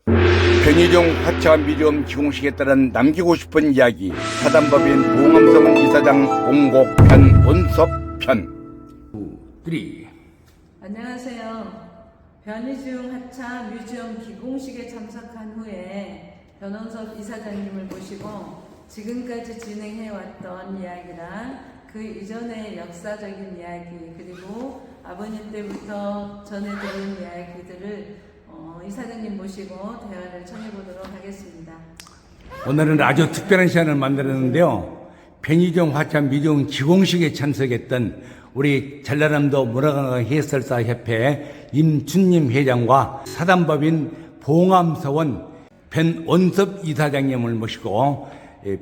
변희종 화차 뮤지엄 기공식에 따른 남기고 싶은 이야기 사단법인 봉암서원 이사장 공곡편 원섭편. 안녕하세요. 변희중 하차 뮤지엄 기공식에 참석한 후에 변원섭 이사장님을 모시고 지금까지 진행해왔던 이야기랑 그 이전의 역사적인 이야기 그리고 아버님 때부터 전해드린 이야기들을 이사장님 모시고 대화를 청해보도록 하겠습니다. 오늘은 아주 특별한 시간을 만들었는데요. 변희종 화차 뮤지엄 기공식에 참석했던 우리 전라남도 문화관광 해설사 협회 임춘님 회장과 사단법인 봉암서원 변원섭 이사장님을 모시고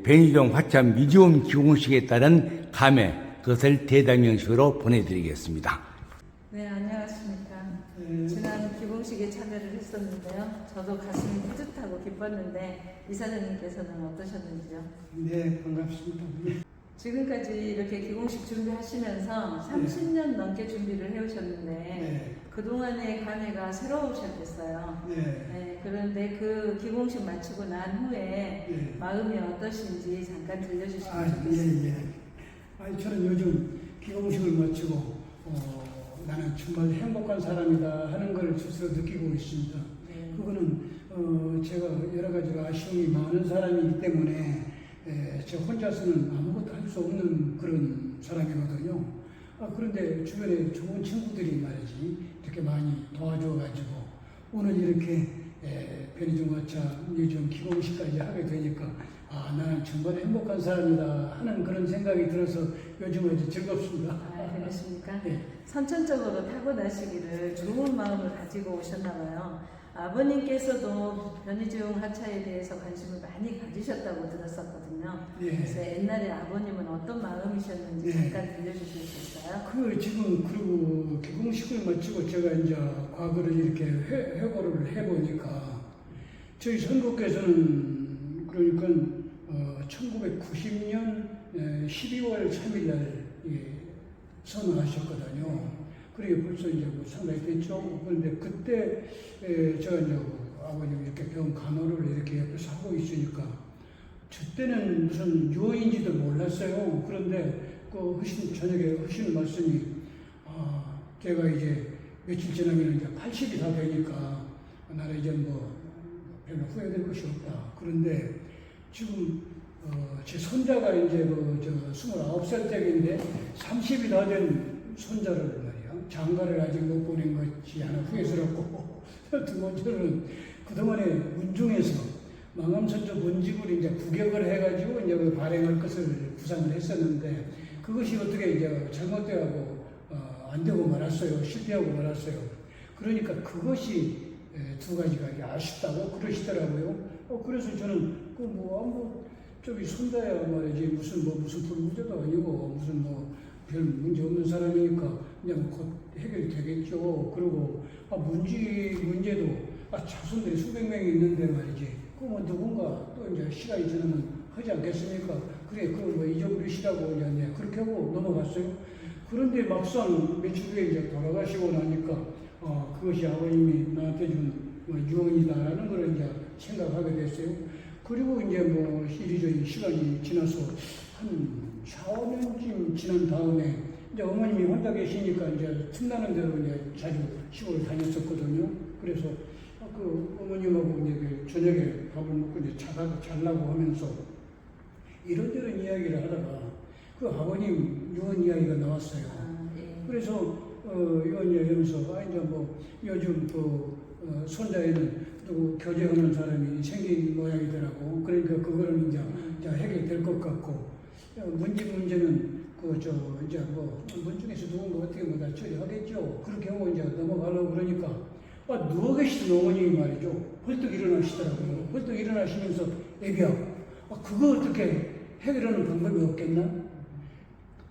변희종 화차 뮤지엄 기공식에 따른 감회 그것을 대담형식으로 보내드리겠습니다. 네, 안녕하십니까. 지난 기공식에 참여를 했었는데요. 저도 가슴이 뿌듯하고 기뻤는데 이사장님께서는 어떠셨는지요? 네, 반갑습니다. 지금까지 이렇게 기공식 준비하시면서 30년 넘게 준비를 해오셨는데 네. 그동안의 감회가 새로우셨겠어요. 네. 그런데 그 기공식 마치고 난 후에 마음이 어떠신지 잠깐 들려주시면 좋겠습니다. 예. 저는 요즘 기공식을 마치고 나는 정말 행복한 사람이다 하는 걸 스스로 느끼고 있습니다. 그거는 제가 여러 가지로 아쉬움이 많은 사람이기 때문에 저 혼자서는 아무것도 할 수 없는 그런 사람이거든요. 그런데 주변에 좋은 친구들이 말이지 이렇게 많이 도와줘가지고 오늘 이렇게 변희종 화차 뮤지엄 기공식까지 하게 되니까 나는 정말 행복한 사람이다 하는 그런 생각이 들어서 요즘은 아주 즐겁습니다. 그렇습니까? 네. 선천적으로 타고나시기를 좋은 마음을 가지고 오셨나 봐요. 아버님께서도 변희중 하차에 대해서 관심을 많이 가지셨다고 들었었거든요. 그래서 옛날에 아버님은 어떤 마음이셨는지 잠깐 들려주실 수 있어요? 지금 그리고 기공식을 마치고 제가 이제 과거를 이렇게 회고를 해보니까 저희 선거께서는 그러니까 1990년 12월 3일 날 선언하셨거든요. 그게 벌써 이제 상당히 됐죠. 그런데 그때 제가 이제 아버님 이렇게 병 간호를 이렇게 옆에서 하고 있으니까 저 때는 무슨 유언인지도 몰랐어요. 그런데 그 저녁에 하시는 말씀이 제가 이제 며칠 지나면 이제 80이 다 되니까 나는 이제 뭐 별로 후회될 것이 없다. 그런데 지금 제 손자가 이제 29살 때인데 30이 다 된 손자를 말이야. 장가를 아직 못 보낸 것이 하나 후회스럽고 두 번째는 그동안에 문중에서 망암선조 문집을 이제 구격을 해가지고 이제 발행할 것을 구상을 했었는데 그것이 어떻게 이제 잘못되고 안 되고 말았어요. 실패하고 말았어요. 그러니까 그것이 두 가지가 아쉽다고 그러시더라고요. 그래서 저는 저기 손자야 말이지 무슨 불문제도 아니고 무슨 별 문제 없는 사람이니까 그냥 곧 해결이 되겠죠. 그리고 문제도 자손들이 수백 명이 있는데 말이지 그러면 누군가 또 이제 시간이 지나면 하지 않겠습니까? 그래 그거 잊어버리시라고 이제 그렇게 하고 넘어갔어요. 그런데 막상 며칠 후에 이제 돌아가시고 나니까 그것이 아버님이 나한테 준 유언이다라는 걸 이제 생각하게 됐어요. 그리고 이제 이리저리 시간이 지나서 한 4, 5년쯤 지난 다음에 이제 어머님이 혼자 계시니까 이제 틈나는 대로 이제 자주 시골을 다녔었거든요. 그래서 그 어머님하고 이제 저녁에 밥을 먹고 이제 자려고 하면서 이런저런 이야기를 하다가 그 아버님 유언 이야기가 나왔어요. 그래서 유언 이야기하면서 이제 요즘 손자에는 또 교제하는 사람이 생긴 모양이더라고. 그러니까 그거는 이제 해결될 것 같고 문제는 이제 문중에서 누군가 어떻게 다 처리하겠죠. 그렇게 하고 이제 넘어가려고 그러니까 누워 계시던 어머님이 말이죠. 헐떡 일어나시더라고요. 헐떡 일어나시면서 애비야, 그거 어떻게 해결하는 방법이 없겠나?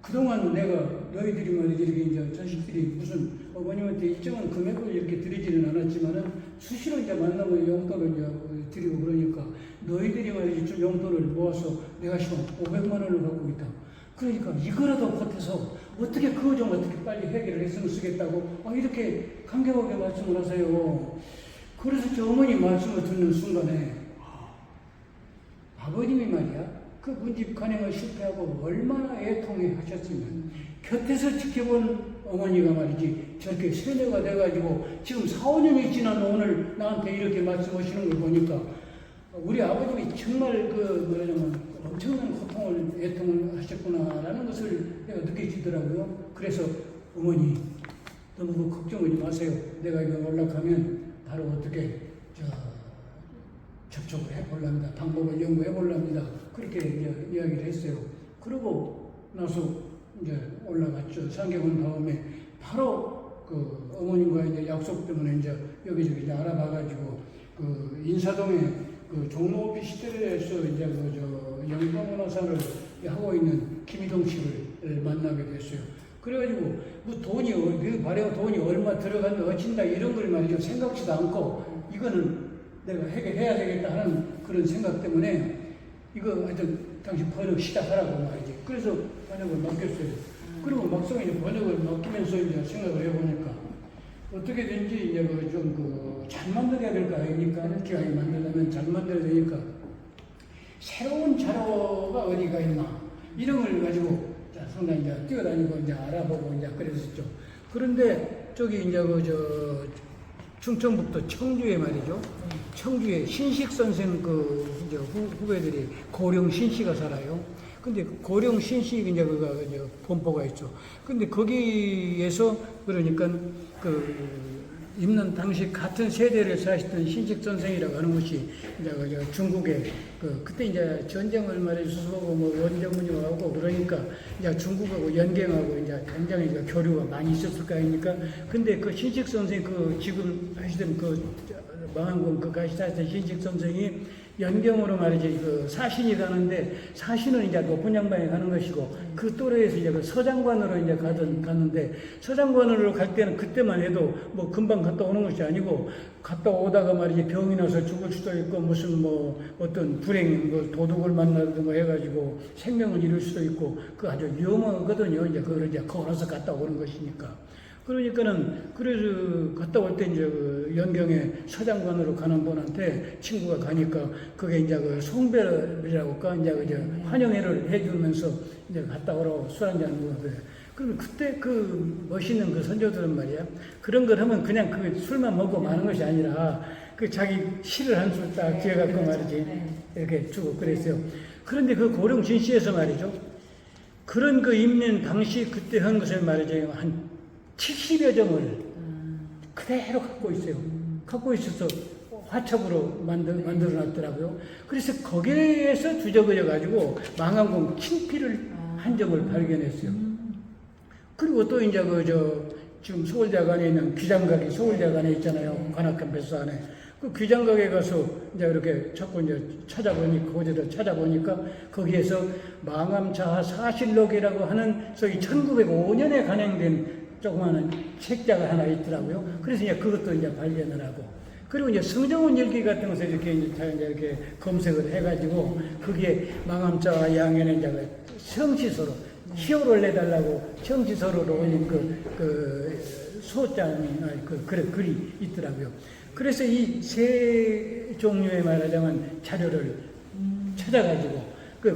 그동안 내가 너희들이 말이지 이렇게 이제 자식들이 무슨 어머님한테 일정한 금액을 이렇게 드리지는 않았지만은 수시로 이제 만나면 용돈을 이제 드리고 그러니까 너희들이 말이지 좀 용돈을 모아서 내가 지금 500만 원을 갖고 있다. 그러니까 이거라도 보태서 어떻게 그거 좀 어떻게 빨리 해결을 했으면 쓰겠다고 이렇게 간격하게 말씀을 하세요. 그래서 저 어머니 말씀을 듣는 순간에 아버님이 말이야 그 문집 간행을 실패하고 얼마나 애통해 하셨으면 곁에서 지켜본 어머니가 말이지 저렇게 세뇌가 돼가지고 지금 4, 5년이 지난 오늘 나한테 이렇게 말씀하시는 걸 보니까 우리 아버님이 정말 그 뭐냐면 엄청난 고통을 애통을 하셨구나라는 것을 내가 느껴지더라고요. 그래서 어머니 너무 그 걱정하지 마세요. 내가 이거 연락하면 바로 어떻게 접촉을 해보랍니다. 방법을 연구해 보랍니다. 그렇게 이제 이야기를 했어요. 그러고 나서 이제 올라갔죠. 상경원 다음에 바로 그 어머님과 이제 약속 때문에 이제 여기저기 이제 알아봐가지고 그 인사동에 그 종로 오피스텔에서 이제 그 영광문화사를 하고 있는 김희동 씨를 만나게 됐어요. 그래가지고 뭐 돈이 그 발행 돈이 얼마 들어간다 어친다 이런 걸 말이죠 생각지도 않고 이거는 내가 해결해야 되겠다 하는 그런 생각 때문에 이거 하여튼 당신 번역 시작하라고 말이지. 그래서 번역을 맡겼어요. 그리고 막상 이제 번역을 맡기면서 이제 생각을 해보니까 어떻게든지 이제 잘 만들어야 될 거 아닙니까? 기왕에 만들려면 잘 만들어야 되니까 새로운 자료가 어디가 있나 이런 걸 가지고 상당히 이제 뛰어다니고 이제 알아보고 이제 그랬었죠. 그런데 저기 이제 충청북도 청주에 말이죠. 청주에 신식 선생 이제 후배들이 고령 신씨가 살아요. 근데 고령 신씨 이제 이제 본포가 있죠. 근데 거기에서 그러니까 입는 당시 같은 세대를 사시던 신식 선생이라고 하는 것이 이제 중국에 그때 이제 전쟁을 말이죠 수습하고 뭐 원정문이 오고 그러니까 이제 중국하고 연갱하고 이제 굉장히 이제 교류가 많이 있었을 거 아닙니까? 근데 그 신식 선생 지금 하시던 망한군 가시다시던 신식 선생이 연경으로 말이지 사신이 가는데 사신은 이제 높은 양반에 가는 것이고 그 또래에서 이제 서장관으로 이제 갔는데 서장관으로 갈 때는 그때만 해도 뭐 금방 갔다 오는 것이 아니고 갔다 오다가 말이지 병이 나서 죽을 수도 있고 무슨 뭐 어떤 불행 도둑을 만나든가 해가지고 생명을 잃을 수도 있고 그 아주 위험하거든요. 이제 그걸 이제 걸어서 갔다 오는 것이니까. 그러니까는 그래서 갔다 올 때 이제 연경에 서장관으로 가는 분한테 친구가 가니까 그게 이제 송별이라고 할까 이제 환영회를 해주면서 이제 갔다 오라고 술 한잔 먹어요. 그러면 그때 멋있는 선조들은 말이야 그런 걸 하면 그냥 술만 먹고 마는 것이 아니라 자기 시를 한 술 딱 기어갖고 말이지 이렇게 주고 그랬어요. 그런데 고령 진시에서 말이죠 그런 입는 당시 그때 한 것을 말이죠 한 70여 점을 그대로 갖고 있어요. 갖고 있어서 화첩으로 만들어 놨더라고요. 그래서 거기에서 뒤적거려 가지고 망한공 친필을 한 점을 발견했어요. 그리고 또 이제 지금 서울대학원에 있는 귀장각이 서울대학원에 있잖아요. 관악캠퍼스 안에. 그 귀장각에 가서 이제 이렇게 자꾸 이제 찾아보니까 거기에서 망암자하 사실록이라고 하는 소위 1905년에 간행된 조그마한 책자가 하나 있더라고요. 그래서 이제 그것도 이제 발견을 하고. 그리고 이제 성정원 일기 같은 것을 이렇게 검색을 해가지고 거기에 망암자와 양에는 이제 성시서로 시호를 내달라고 성시서로 올린 소장이 글이 있더라고요. 그래서 이 세 종류의 말하자면 자료를 찾아가지고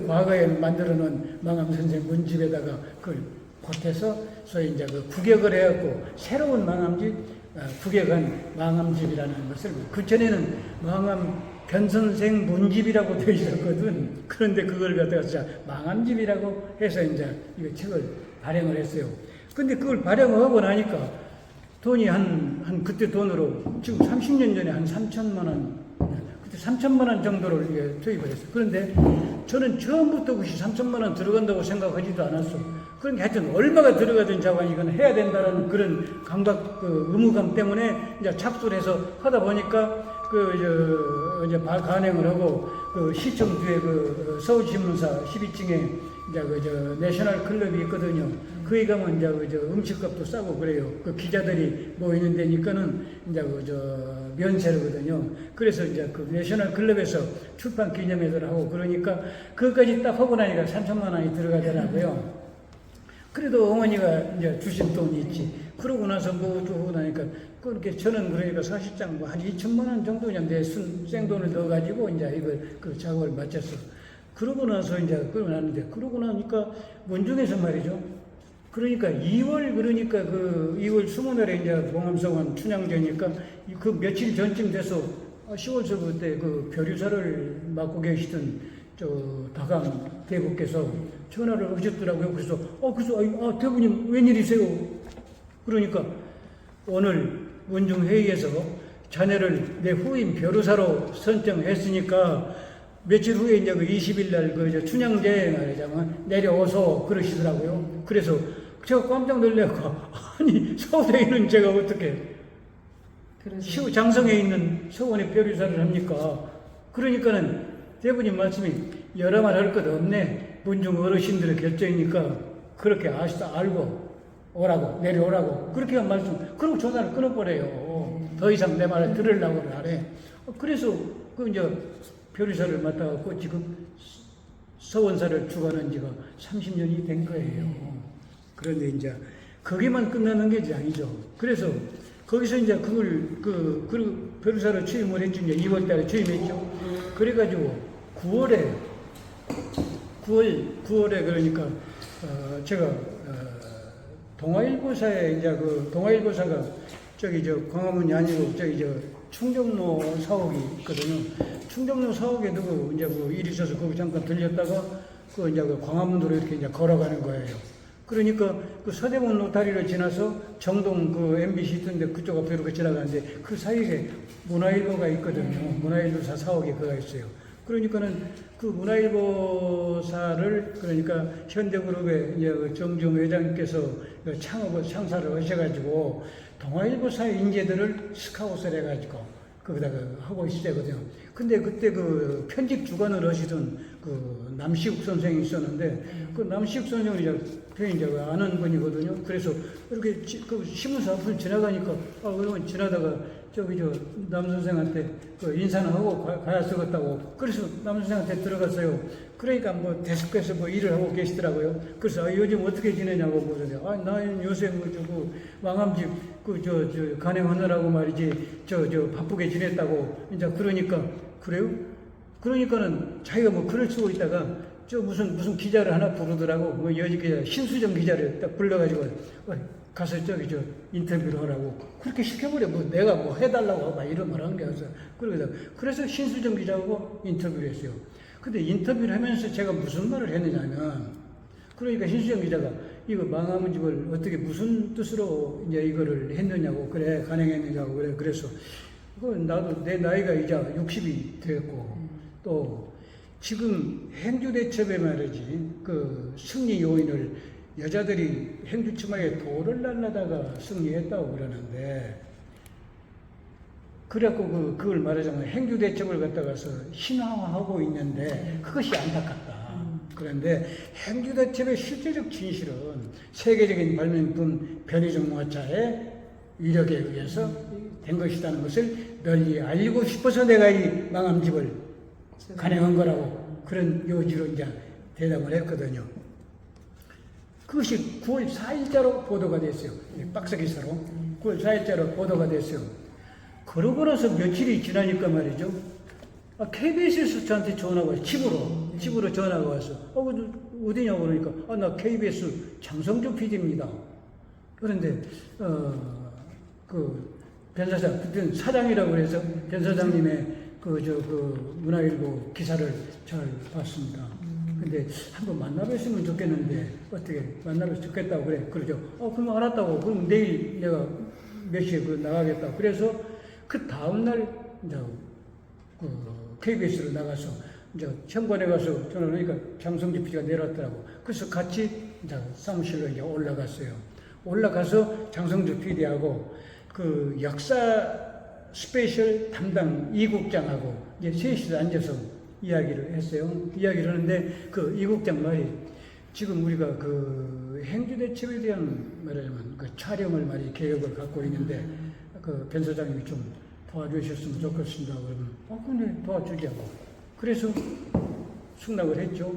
과거에 만들어 놓은 망암 선생 문집에다가 그걸 보태서 소위 이제 구격을 해갖고 새로운 망암집, 구격한 망암집이라는 것을 그전에는 망암 변선생 문집이라고 되어 있었거든. 그런데 그걸 갖다가 망암집이라고 해서 이제 이 책을 발행을 했어요. 근데 그걸 발행하고 나니까 돈이 그때 돈으로 지금 30년 전에 한 3천만 원, 그때 3천만 원 정도를 투입을 했어요. 그런데 저는 처음부터 그것이 3천만 원 들어간다고 생각하지도 않았어. 그러니까 하여튼 얼마가 들어가든 자관 이건 해야 된다는 그런 감각, 의무감 때문에 이제 착수를 해서 하다 보니까 이제 간행을 하고 시청 뒤에 서울신문사 12층에 이제 내셔널 클럽이 있거든요. 거기 가면 이제 음식값도 싸고 그래요. 기자들이 모이는 데니까는 이제 면세거든요. 그래서 이제 내셔널 클럽에서 출판 기념회를 하고 그러니까 그것까지 딱 하고 나니까 3천만 원이 들어가더라고요. 그래도 어머니가 이제 주신 돈이 있지. 그러고 나서 뭐 어쩌고 나니까 그렇게 저는 그러니까 사실상 뭐 한 2천만 원 정도 그냥 내 생돈을 넣어가지고 이제 이걸 그 작업을 마쳤어. 그러고 나서 이제 그러고 나는데 그러고 나니까 원중에서 말이죠. 그러니까 2월 그러니까 그 2월 20날에 이제 봉암사관 춘향제니까 그 며칠 전쯤 돼서 10월서 그때 그 별유사를 맡고 계시던 저 다감 대부께서 전화를 하셨더라고요. 그래서 대부님 웬일이세요? 그러니까 오늘 원중 회의에서 자네를 내 후임 변호사로 선정했으니까 며칠 후에 이제 그 20일 날그 춘향제 말이자면 내려오서 그러시더라고요. 그래서 제가 깜짝 놀래고 아니 서울에 있는 제가 어떻게 장성에 있는 서원의 별유사를 합니까? 그러니까는 대부님 말씀이 여러 말 할 것 없네. 문중 어르신들의 결정이니까 그렇게 알고 오라고 내려오라고 그렇게 한 말씀. 그리고 전화를 끊어버려요. 더 이상 내 말을 들으려고는 안 해. 그래서 그 이제 별유사를 맡아갖고 지금 서원사를 주관한 지가 30년이 된 거예요. 그런데 이제 거기만 끝나는 게 아니죠. 그래서 거기서 이제 그리고 별유사를 취임을 했죠. 이제 2월 달에 취임했죠. 그래가지고 9월에 그러니까 제가 동아일보사에 이제 그 동아일보사가 저기 저 광화문이 아니고 저기 저 충정로 사옥이 있거든요. 충정로 사옥에 두고 이제 그 일이 있어서 거기 잠깐 들렸다가 그 이제 그 광화문으로 이렇게 이제 걸어가는 거예요. 그러니까 그 서대문 로타리를 지나서 정동 그 MBC 있던데 그쪽 앞에 이렇게 지나가는데 그 사이에 문화일보가 있거든요. 문화일보사 사옥이 그가 있어요. 그러니까는 그 문화일보사를 그러니까 현대그룹의 이제 그 정중 회장님께서 그 창사를 하셔가지고 동아일보사의 인재들을 스카웃을 해가지고 거기다가 하고 있었거든요. 근데 그때 그 편집 주관을 하시던 그 남시욱 선생이 있었는데 그 남시욱 선생을 이제 아는 분이거든요. 그래서 이렇게 그 신문사 앞을 지나가니까 그러면 지나다가 저기 남 선생한테 그 인사는 하고 가야 쓰겠다고. 그래서 남 선생한테 들어갔어요. 그러니까 뭐 데스크에서 뭐 일을 하고 계시더라고요. 그래서 요즘 어떻게 지내냐고 물었어요. 나는 요새 뭐 왕암집 간행하느라고 말이지 바쁘게 지냈다고. 이제 그러니까 그래요? 그러니까는 자기가 뭐 글을 쓰고 있다가 무슨 기자를 하나 부르더라고. 뭐 여기 기자 신수정 기자를 딱 불러가지고 가서 인터뷰를 하라고 그렇게 시켜버려. 뭐 내가 뭐 해달라고 막 이런 말 한 게 없어. 그래서 신수정 기자하고 인터뷰를 했어요. 근데 인터뷰를 하면서 제가 무슨 말을 했느냐면 그러니까 신수정 기자가 이거 망하면 집을 어떻게 무슨 뜻으로 이제 이거를 했느냐고 그래 간행했느냐고 그래. 그래서 나도 내 나이가 이제 60이 되었고 또 지금 행주대첩에 말이지 그 승리 요인을 여자들이 행주치마에 돌을 날라다가 승리했다고 그러는데 그래갖고 그걸 말하자면 행주대첩을 갖다가서 신화화하고 있는데 그것이 안타깝다. 그런데 행주대첩의 실제적 진실은 세계적인 발명품 변희정화차의 위력에 의해서 된 것이라는 것을 널리 알리고 싶어서 내가 이 망암집을 간행한 거라고 그런 요지로 이제 대답을 했거든요. 그것이 9월 4일자로 보도가 됐어요. 박스 기사로 9월 4일자로 보도가 됐어요. 그러고 나서 며칠이 지나니까 말이죠. KBS에서 저한테 전화가 와서 집으로 전화가 왔어. 어디냐고 그러니까 나 KBS 장성주 PD입니다. 그런데 그 변사장 그때는 사장이라고 그래서 변사장님의 그 문화일보 기사를 잘 봤습니다. 근데 한번 만나뵀으면 좋겠는데 어떻게 만나뵀으면 좋겠다고 그래. 그러죠. 그럼 알았다고. 그럼 내일 내가 몇 시에 나가겠다. 그래서 그 다음날 이제 그 KBS로 나가서 이제 현관에 가서 전화를 하니까 장성주 PD가 내려왔더라고. 그래서 같이 이제 사무실로 이제 올라갔어요. 올라가서 장성주 PD하고 그 역사 스페셜 담당 이국장하고 이제 셋이서 앉아서 이야기를 했어요. 이야기를 하는데 그 이국장 말이 지금 우리가 그 행주대첩에 대한 말하자면 그 촬영을 말이 계획을 갖고 있는데 그 변 소장님이 좀 도와주셨으면 좋겠습니다. 그러면 근데 도와주자고. 그래서 승낙을 했죠.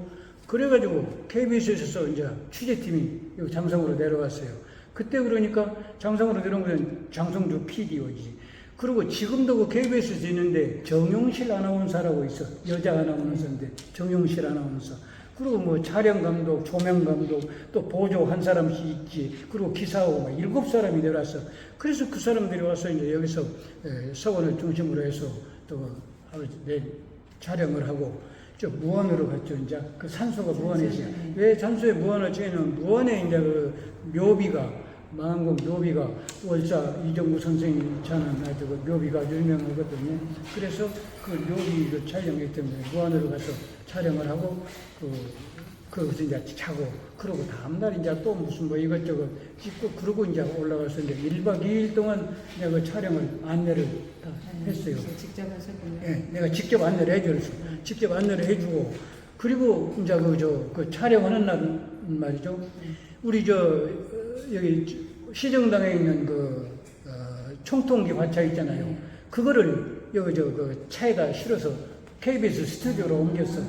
그래가지고 KBS에서 이제 취재팀이 여기 장성으로 내려왔어요. 그때 그러니까 장성으로 들어온 것은 장성주 PD오지. 그리고 지금도 그 KBS에서 있는데 정용실 아나운서라고 있어. 여자 아나운서인데 정용실 아나운서. 그리고 뭐 촬영 감독, 조명 감독, 또 보조 한 사람씩 있지. 그리고 기사하고 막 7사람이 내려왔어. 그래서 그 사람들이 와서 이제 여기서 서원을 중심으로 해서 또 촬영을 하고 저 무안으로 갔죠. 이제 그 산소가 무안이지. 왜 산소에 무안을 지으냐면 무안에 이제 그 묘비가 망원공 묘비가 월사 이정구 선생님 자는 아주 그 묘비가 유명하거든요. 그래서 그 묘비를 촬영했기 때문에 무안으로 가서 촬영을 하고 거기서 이제 자고 그러고 다음날 이제 또 무슨 뭐 이것저것 찍고 그러고 이제 올라가서 이제 1박 2일 동안 내가 그 촬영을 안내를 다 했어요. 직접 하셨군요. 예, 내가 직접 안내를 해줬어. 직접 안내를 해주고 그리고 이제 그 촬영하는 날 말이죠. 우리 여기 시정당에 있는 총통기 화차 있잖아요. 그거를 여기 그 차에다 실어서 KBS 스튜디오로 옮겼어.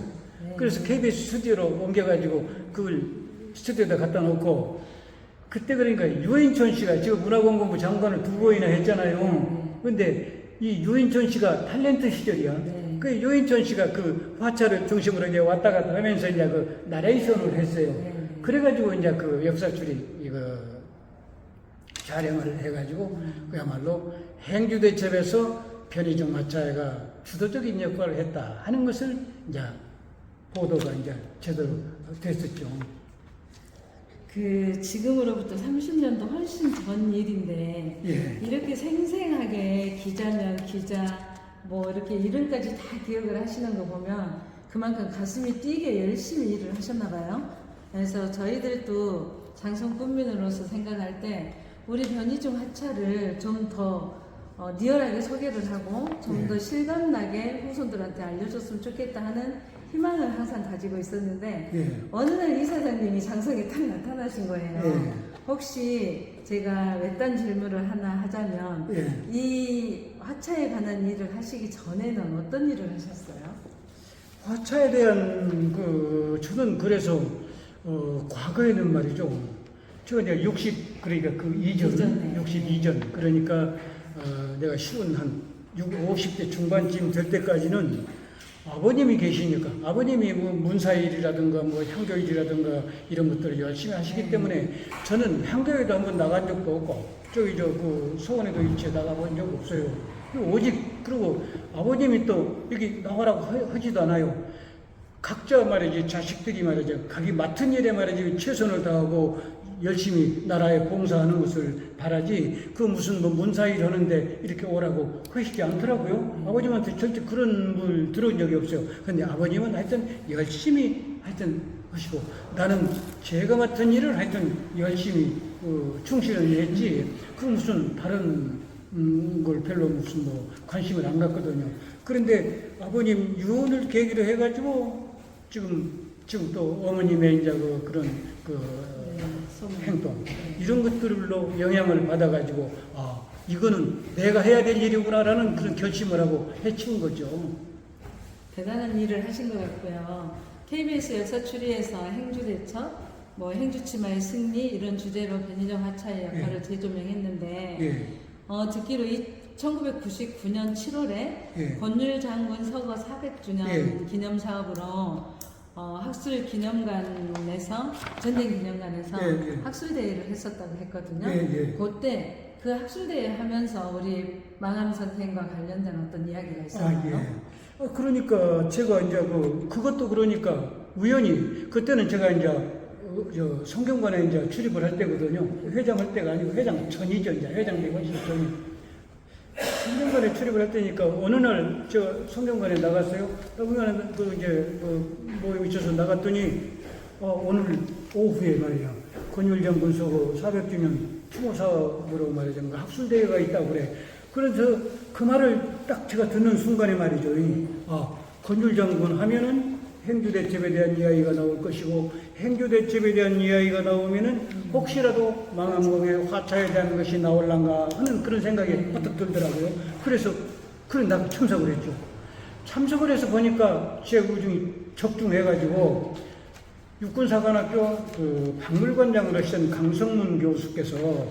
그래서 KBS 스튜디오로 옮겨가지고 그걸 스튜디오에다 갖다 놓고 그때 그러니까 유인촌 씨가 지금 문화관광부 장관을 2번이나 했잖아요. 근데 이 유인촌 씨가 탤런트 시절이야. 그 유인촌 씨가 그 화차를 중심으로 이제 왔다 갔다 하면서 이제 그 나레이션을 했어요. 그래가지고 이제 그 역사출이 이거 촬영을 해가지고 그야말로 행주대첩에서 편의점 화차가 주도적인 역할을 했다 하는 것을 이제 보도가 이제 제대로 됐었죠. 그 지금으로부터 30년도 훨씬 전 일인데 예. 이렇게 생생하게 기자면 기자 뭐 이렇게 이름까지 다 기억을 하시는 거 보면 그만큼 가슴이 뛰게 열심히 일을 하셨나 봐요. 그래서 저희들도 장성 군민으로서 생각할 때 우리 변희중 하차를 좀 더 리얼하게 소개를 하고 좀 더 실감나게 후손들한테 알려줬으면 좋겠다 하는 희망을 항상 가지고 있었는데 어느 날 이사장님이 장성에 딱 나타나신 거예요. 혹시 제가 외딴 질문을 하나 하자면 이 화차에 관한 일을 하시기 전에는 어떤 일을 하셨어요? 화차에 대한 저는 그래서 과거에는 말이죠. 제가 이제 60 그러니까 그 이전 62전 그러니까 내가 쉬운 한 50대 중반쯤 될 때까지는 아버님이 계시니까 아버님이 뭐 문사일이라든가 뭐 향교일이라든가 이런 것들을 열심히 하시기 때문에 저는 향교회도 한번 나간 적도 없고 저기 그 소원에도 일체 나가본 적 없어요. 오직 그리고 아버님이 또 여기 나가라고 하지도 않아요. 각자 말이지 자식들이 말이죠 각기 맡은 일에 말이지 최선을 다하고 열심히 나라에 봉사하는 것을 바라지 그 무슨 뭐 문사일 하는데 이렇게 오라고 하시지 않더라고요. 아버님한테 절대 그런 걸 들은 적이 없어요. 근데 아버님은 하여튼 열심히 하여튼 하시고 나는 제가 맡은 일을 하여튼 열심히 충실히 했지 그 무슨 다른 걸 별로 무슨 뭐 관심을 안 갖거든요. 그런데 아버님 유언을 계기로 해가지고 지금 또 어머님의 이제 그런 행동 이런 것들로 영향을 받아가지고 이거는 내가 해야 될 일이구나라는 그런 결심을 하고 해치운 거죠. 대단한 일을 하신 것 같고요. KBS 역사추리에서 행주대첩, 뭐 행주치마의 승리 이런 주제로 변희정 화차의 역할을 재조명했는데 듣기로 1999년 7월에 권율 장군 서거 400주년 기념 사업으로 학술 기념관에서 전쟁 기념관에서 학술 대회를 했었다고 했거든요. 그때 그 학술 대회 하면서 우리 망암 선생과 관련된 어떤 이야기가 있었나요? 그러니까 제가 이제 그것도 그러니까 우연히 그때는 제가 이제 성경관에 이제 출입을 할 때거든요. 회장할 때가 아니고 회장 전이죠. 이제 회장 되고 전이. 성경관에 출입을 할 때니까 어느 날 저 성경관에 나갔어요. 그러면 뭐 있어서 나갔더니 오늘 오후에 말이야 권율장 서거 400주년 추모 사업으로 말이죠 학술 대회가 있다고 그래. 그래서 그 말을 딱 제가 듣는 순간에 말이죠. 권율장군 하면은 행주대첩에 대한 이야기가 나올 것이고 행주대첩에 대한 이야기가 나오면은 혹시라도 망암공의 화차에 대한 것이 나올란가 하는 그런 생각이 퍼뜩 들더라고요. 그래서 나도 참석을 했죠. 참석을 해서 보니까 제 우중이 적중해가지고 육군사관학교 그 박물관장으로 하신 강성문 교수께서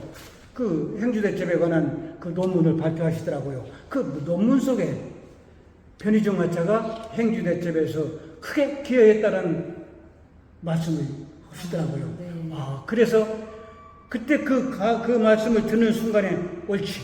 그 행주대첩에 관한 그 논문을 발표하시더라고요. 그 논문 속에 변희중 화차가 행주대첩에서 크게 기여했다는 말씀을 하시더라고요. 네. 그래서 그때 그 말씀을 듣는 순간에 옳지.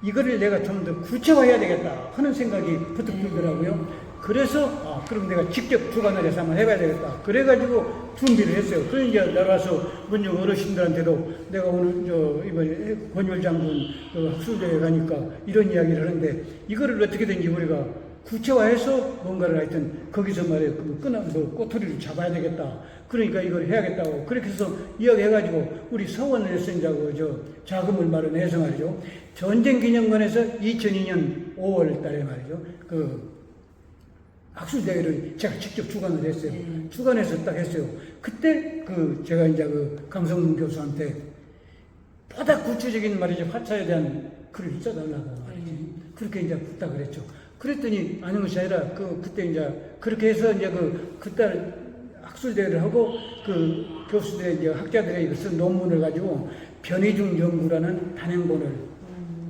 이거를 내가 좀 더 구체화해야 되겠다 하는 생각이 부득 들더라고요. 그래서 그럼 내가 직접 주관을 해서 한번 해봐야 되겠다. 그래가지고 준비를 했어요. 그래서 이제 나가서 문중 어르신들한테도 내가 오늘 이번에 권율 장군 학술대회 가니까 이런 이야기를 하는데 이거를 어떻게든지 우리가 구체화해서 뭔가를 하여튼 거기서 말이에요. 꼬투리를 잡아야 되겠다. 그러니까 이걸 해야겠다고. 그렇게 해서 이야기해가지고 우리 서원에서 이제 자금을 마련해서 말이죠. 전쟁기념관에서 2002년 5월 달에 말이죠. 그 학술대회를 제가 직접 주관을 했어요. 주관해서 딱 했어요. 그때 제가 이제 강성문 교수한테 보다 구체적인 말이죠. 화차에 대한 글을 써달라고 말이지. 그렇게 이제 부탁을 했죠. 그랬더니 아닌 것이 아니라 그때 이제 그렇게 해서 이제 그때 학술대회를 하고 그 교수들의 이제 학자들의 쓴 논문을 가지고 변희중 연구라는 단행본을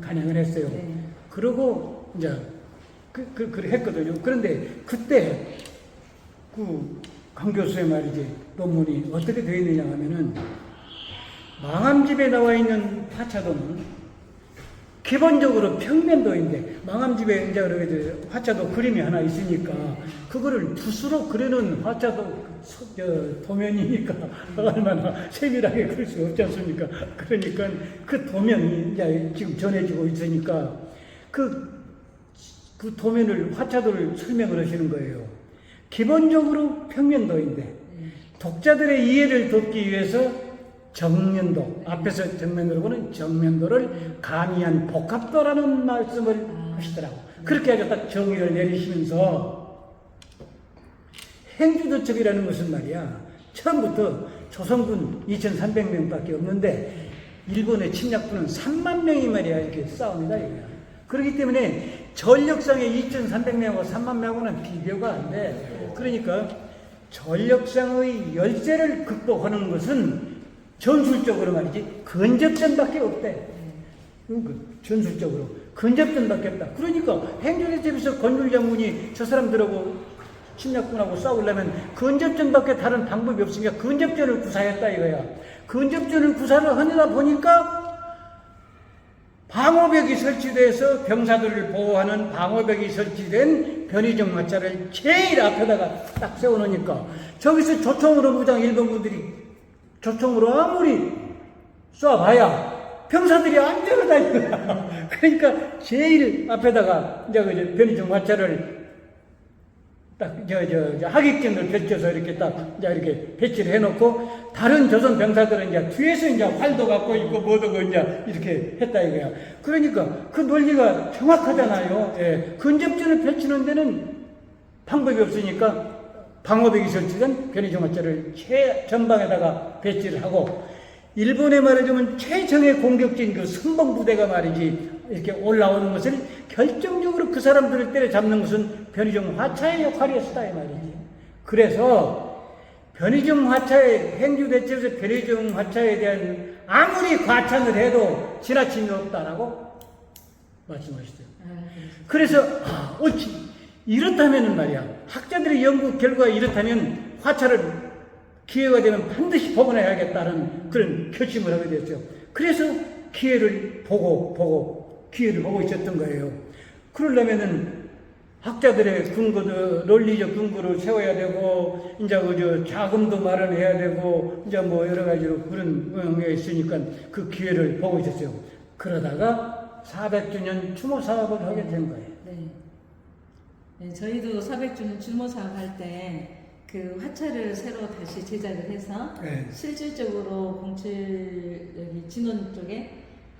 간행을 했어요. 그러고 이제 그래 했거든요. 그런데 그때 강 교수의 말이지 논문이 어떻게 되어 있느냐 하면은 망함집에 나와 있는 화차도는 기본적으로 평면도인데 망함집에 이제 화차도 그림이 하나 있으니까 그거를 붓으로 그리는 화차도 도면이니까 얼마나 세밀하게 그릴 수 없지 않습니까? 그러니까 그 도면이 이제 지금 전해지고 있으니까 그 도면을 화차도를 설명을 하시는 거예요. 기본적으로 평면도인데 독자들의 이해를 돕기 위해서 정면도, 앞에서 정면으로 보는 정면도를 가미한 복합도라는 말씀을 하시더라고. 그렇게 아주 딱 정의를 내리시면서 행주도첩이라는 것은 말이야 처음부터 조선군 2,300명밖에 없는데 일본의 침략군은 3만 명이 말이야 이렇게 싸웁니다. 이거야. 그렇기 때문에 전력상의 2,300명하고 3만 명하고는 비교가 안 돼. 그러니까 전력상의 열세를 극복하는 것은 전술적으로 말이지 근접전밖에 없대. 전술적으로 근접전밖에 없다. 그러니까 행주대첩에서 권율 장군이 저 사람들하고 침략군하고 싸우려면 근접전밖에 다른 방법이 없으니까 근접전을 구사했다 이거야. 근접전을 구사를 하느라 보니까 방어벽이 설치돼서 병사들을 보호하는 방어벽이 설치된 변희중 화차를 제일 앞에다가 딱 세워놓으니까 저기서 조총으로 무장 일본군들이 조총으로 아무리 쏴봐야 병사들이 안 들어다 이거야. 그러니까 제일 앞에다가 이제 변희중 화차를 딱 하객진을 펼쳐서 이렇게 딱 이제 이렇게 배치를 해놓고 다른 조선 병사들은 이제 뒤에서 이제 활도 갖고 있고 뭐도 이제 이렇게 했다 이거야. 그러니까 그 논리가 정확하잖아요. 예. 근접전을 펼치는 데는 방법이 없으니까 방어벽이 설치된 변희중 화차를 최전방에다가 배치를 하고 일본에 말하자면 최정예 공격진 그 선봉부대가 말이지 이렇게 올라오는 것을 결정적으로 그 사람들을 때려잡는 것은 변희중 화차의 역할이었다 이 말이지. 그래서 변희중 화차의 행주대첩에서 변희중 화차에 대한 아무리 과찬을 해도 지나침이 없다라고 말씀하시죠. 그래서 옳지. 이렇다면은 말이야 학자들의 연구 결과가 이렇다면 화차를 기회가 되면 반드시 복원해야겠다는 그런 결심을 하게 됐죠. 그래서 기회를 보고 있었던 거예요. 그러려면은 학자들의 근거도 논리적 근거를 세워야 되고 이제 자금도 마련해야 되고 이제 뭐 여러 가지로 그런 게 있으니까 그 기회를 보고 있었어요. 그러다가 400주년 추모 사업을 하게 된 거예요. 네, 저희도 400주년 추모 사업 할 때 그 화차를 새로 다시 제작을 해서 실질적으로 07 여기 진원 쪽에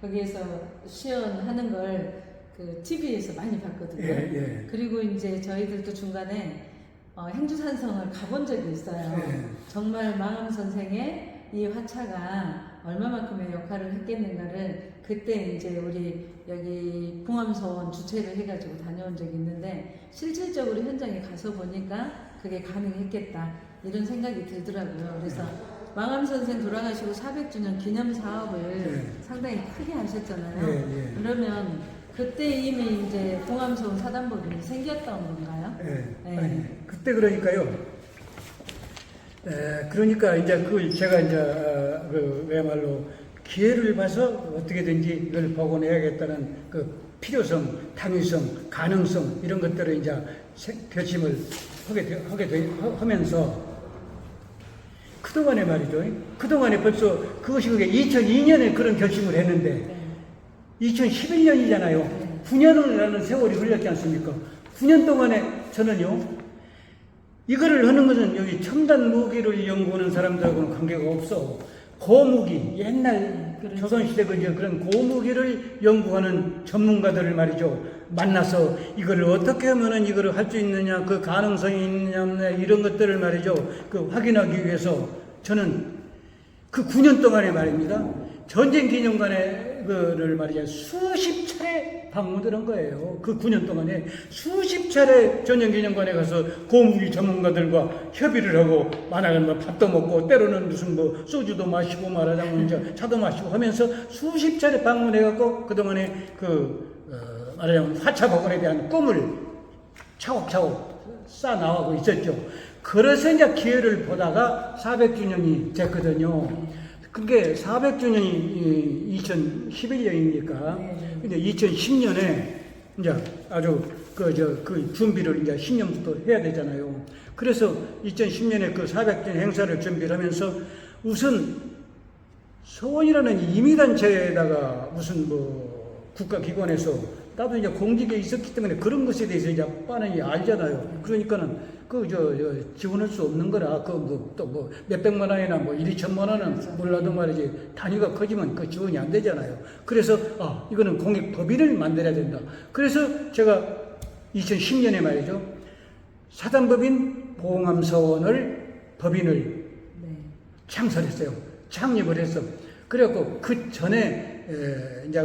거기에서 시연하는 걸 그 TV에서 많이 봤거든요. 그리고 이제 저희들도 중간에 행주산성을 가본 적이 있어요. 정말 망함 선생의 이 화차가 얼마만큼의 역할을 했겠는가를 그때 이제 우리 여기 봉암서원 주최를 해가지고 다녀온 적이 있는데 실질적으로 현장에 가서 보니까 그게 가능했겠다. 이런 생각이 들더라고요. 그래서 왕암 선생 돌아가시고 400주년 기념 사업을 네. 상당히 크게 하셨잖아요. 네, 네. 그러면 그때 이미 이제 봉암소원 사단법인이 생겼던 건가요? 예. 네. 아니, 그때 그러니까요. 그러니까 이제 그걸 제가 이제 그야말로 기회를 봐서 어떻게든지 이걸 복원해야겠다는 그 필요성, 당위성, 가능성 이런 것들을 이제 결심을 하면서 그동안에 말이죠. 그동안에 벌써 그것이 그게 2002년에 그런 결심을 했는데 네. 2011년이잖아요. 네. 9년이라는 세월이 흘렀지 않습니까? 9년 동안에 저는요, 이거를 하는 것은 여기 첨단 무기를 연구하는 사람들하고는 관계가 없어. 고무기, 옛날 그렇죠. 조선시대 그런 고무기를 연구하는 전문가들을 말이죠. 만나서 이걸 어떻게 하면은 이걸 할 수 있느냐, 그 가능성이 있느냐, 이런 것들을 말이죠. 그 확인하기 위해서 저는 그 9년 동안에 말입니다. 전쟁 기념관에 그를 말이죠. 수십 차례 방문을 한 거예요. 그 9년 동안에 수십 차례 전쟁 기념관에 가서 고무기 전문가들과 협의를 하고 만약에 뭐 밥도 먹고 때로는 무슨 뭐 소주도 마시고 말하자면 이제 차도 마시고 하면서 수십 차례 방문해 갖고 그동안에 말하자면 화차 복원에 대한 꿈을 차곡차곡 쌓아 나가고 있었죠. 그래서 이제 기회를 보다가 400주년이 됐거든요. 그게 400주년이 2011년이니까, 근데 2010년에 이제 아주 그 준비를 이제 10년부터 해야 되잖아요. 그래서 2010년에 그 400주년 행사를 준비를 하면서 우선 서원이라는 임의단체에다가 무슨 뭐 국가기관에서 나도 이제 공직에 있었기 때문에 그런 것에 대해서 이제 빤히 알잖아요. 그러니까는 지원할 수 없는 거라 또 몇백만 원이나 뭐 1, 2천만 원은 몰라도 말이지 단위가 커지면 그 지원이 안 되잖아요. 그래서 이거는 공익법인을 만들어야 된다. 그래서 제가 2010년에 말이죠. 사단법인 봉암서원을 법인을 창설했어요. 창립을 했어. 그래갖고 그 전에 이제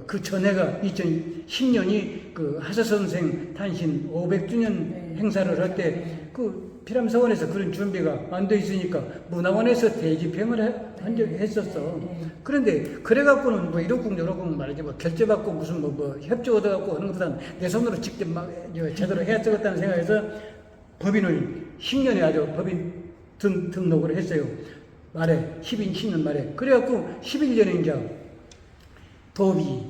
그 전에가 2010년이 그 하사 선생 탄신 500주년 행사를 할 때 그 피람서원에서 그런 준비가 안 돼 있으니까 문화원에서 대집행을 했었어. 그런데 그래갖고는 뭐 이렇고 저렇고 말이지 뭐 결제받고 무슨 뭐 협조 얻어갖고 하는 것보다는 내 손으로 직접 막 제대로 해야 되겠다는 생각에서 법인을 10년에 아주 법인 등록을 했어요. 말에 10년 말에. 그래갖고 11년에 이제 도비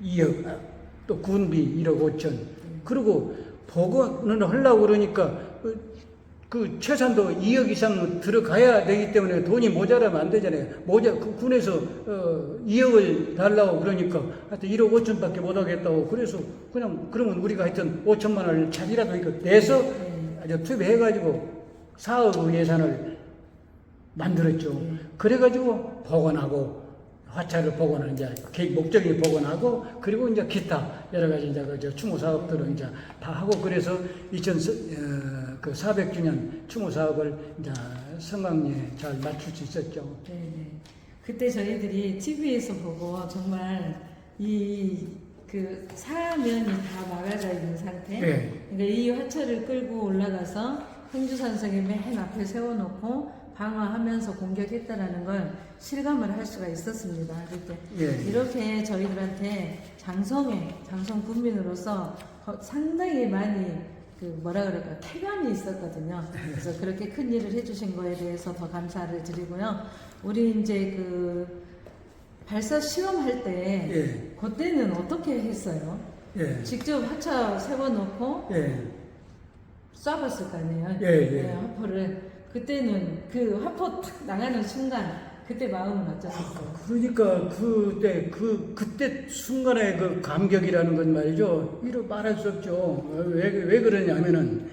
2억, 또 군비 1억 5천. 그리고 복원을 하려고 그러니까 그 최소한도 2억 이상 들어가야 되기 때문에 돈이 모자라면 안 되잖아요. 그 군에서 2억을 달라고 그러니까 하여튼 1억 5천밖에 못 하겠다고. 그래서 그냥 그러면 우리가 하여튼 5천만 원을 차이라도 이거 내서 아주 투입해가지고 4억 예산을 만들었죠. 그래가지고 복원하고 화차를 복원하는 이제 목적이 복원하고 그리고 이제 기타 여러 가지 이제 그 추모 사업들을 이제 다 하고 그래서 400주년 추모 사업을 이제 성황리에 잘 맞출 수 있었죠. 네네. 그때 저희들이 TV에서 보고 정말 그 사면이 다 막아져 있는 상태. 네. 그러니까 이 화차를 끌고 올라가서 행주산성에 맨 앞에 세워놓고 방어하면서 공격했다라는 걸 실감을 할 수가 있었습니다. 이렇게 저희들한테 장성 군민으로서 상당히 많이 쾌감이 있었거든요. 그래서 그렇게 큰 일을 해주신 거에 대해서 더 감사를 드리고요. 우리 이제 그 발사 시험할 때 그때는 어떻게 했어요? 직접 화차 세워놓고 쏴봤을 거 아니에요? 화포를. 그때는 그 화포 탁 나가는 순간 그때 마음은 어떠셨어요? 그러니까 그때 순간의 그 감격이라는 건 말이죠. 이루 말할 수 없죠. 왜 그러냐면은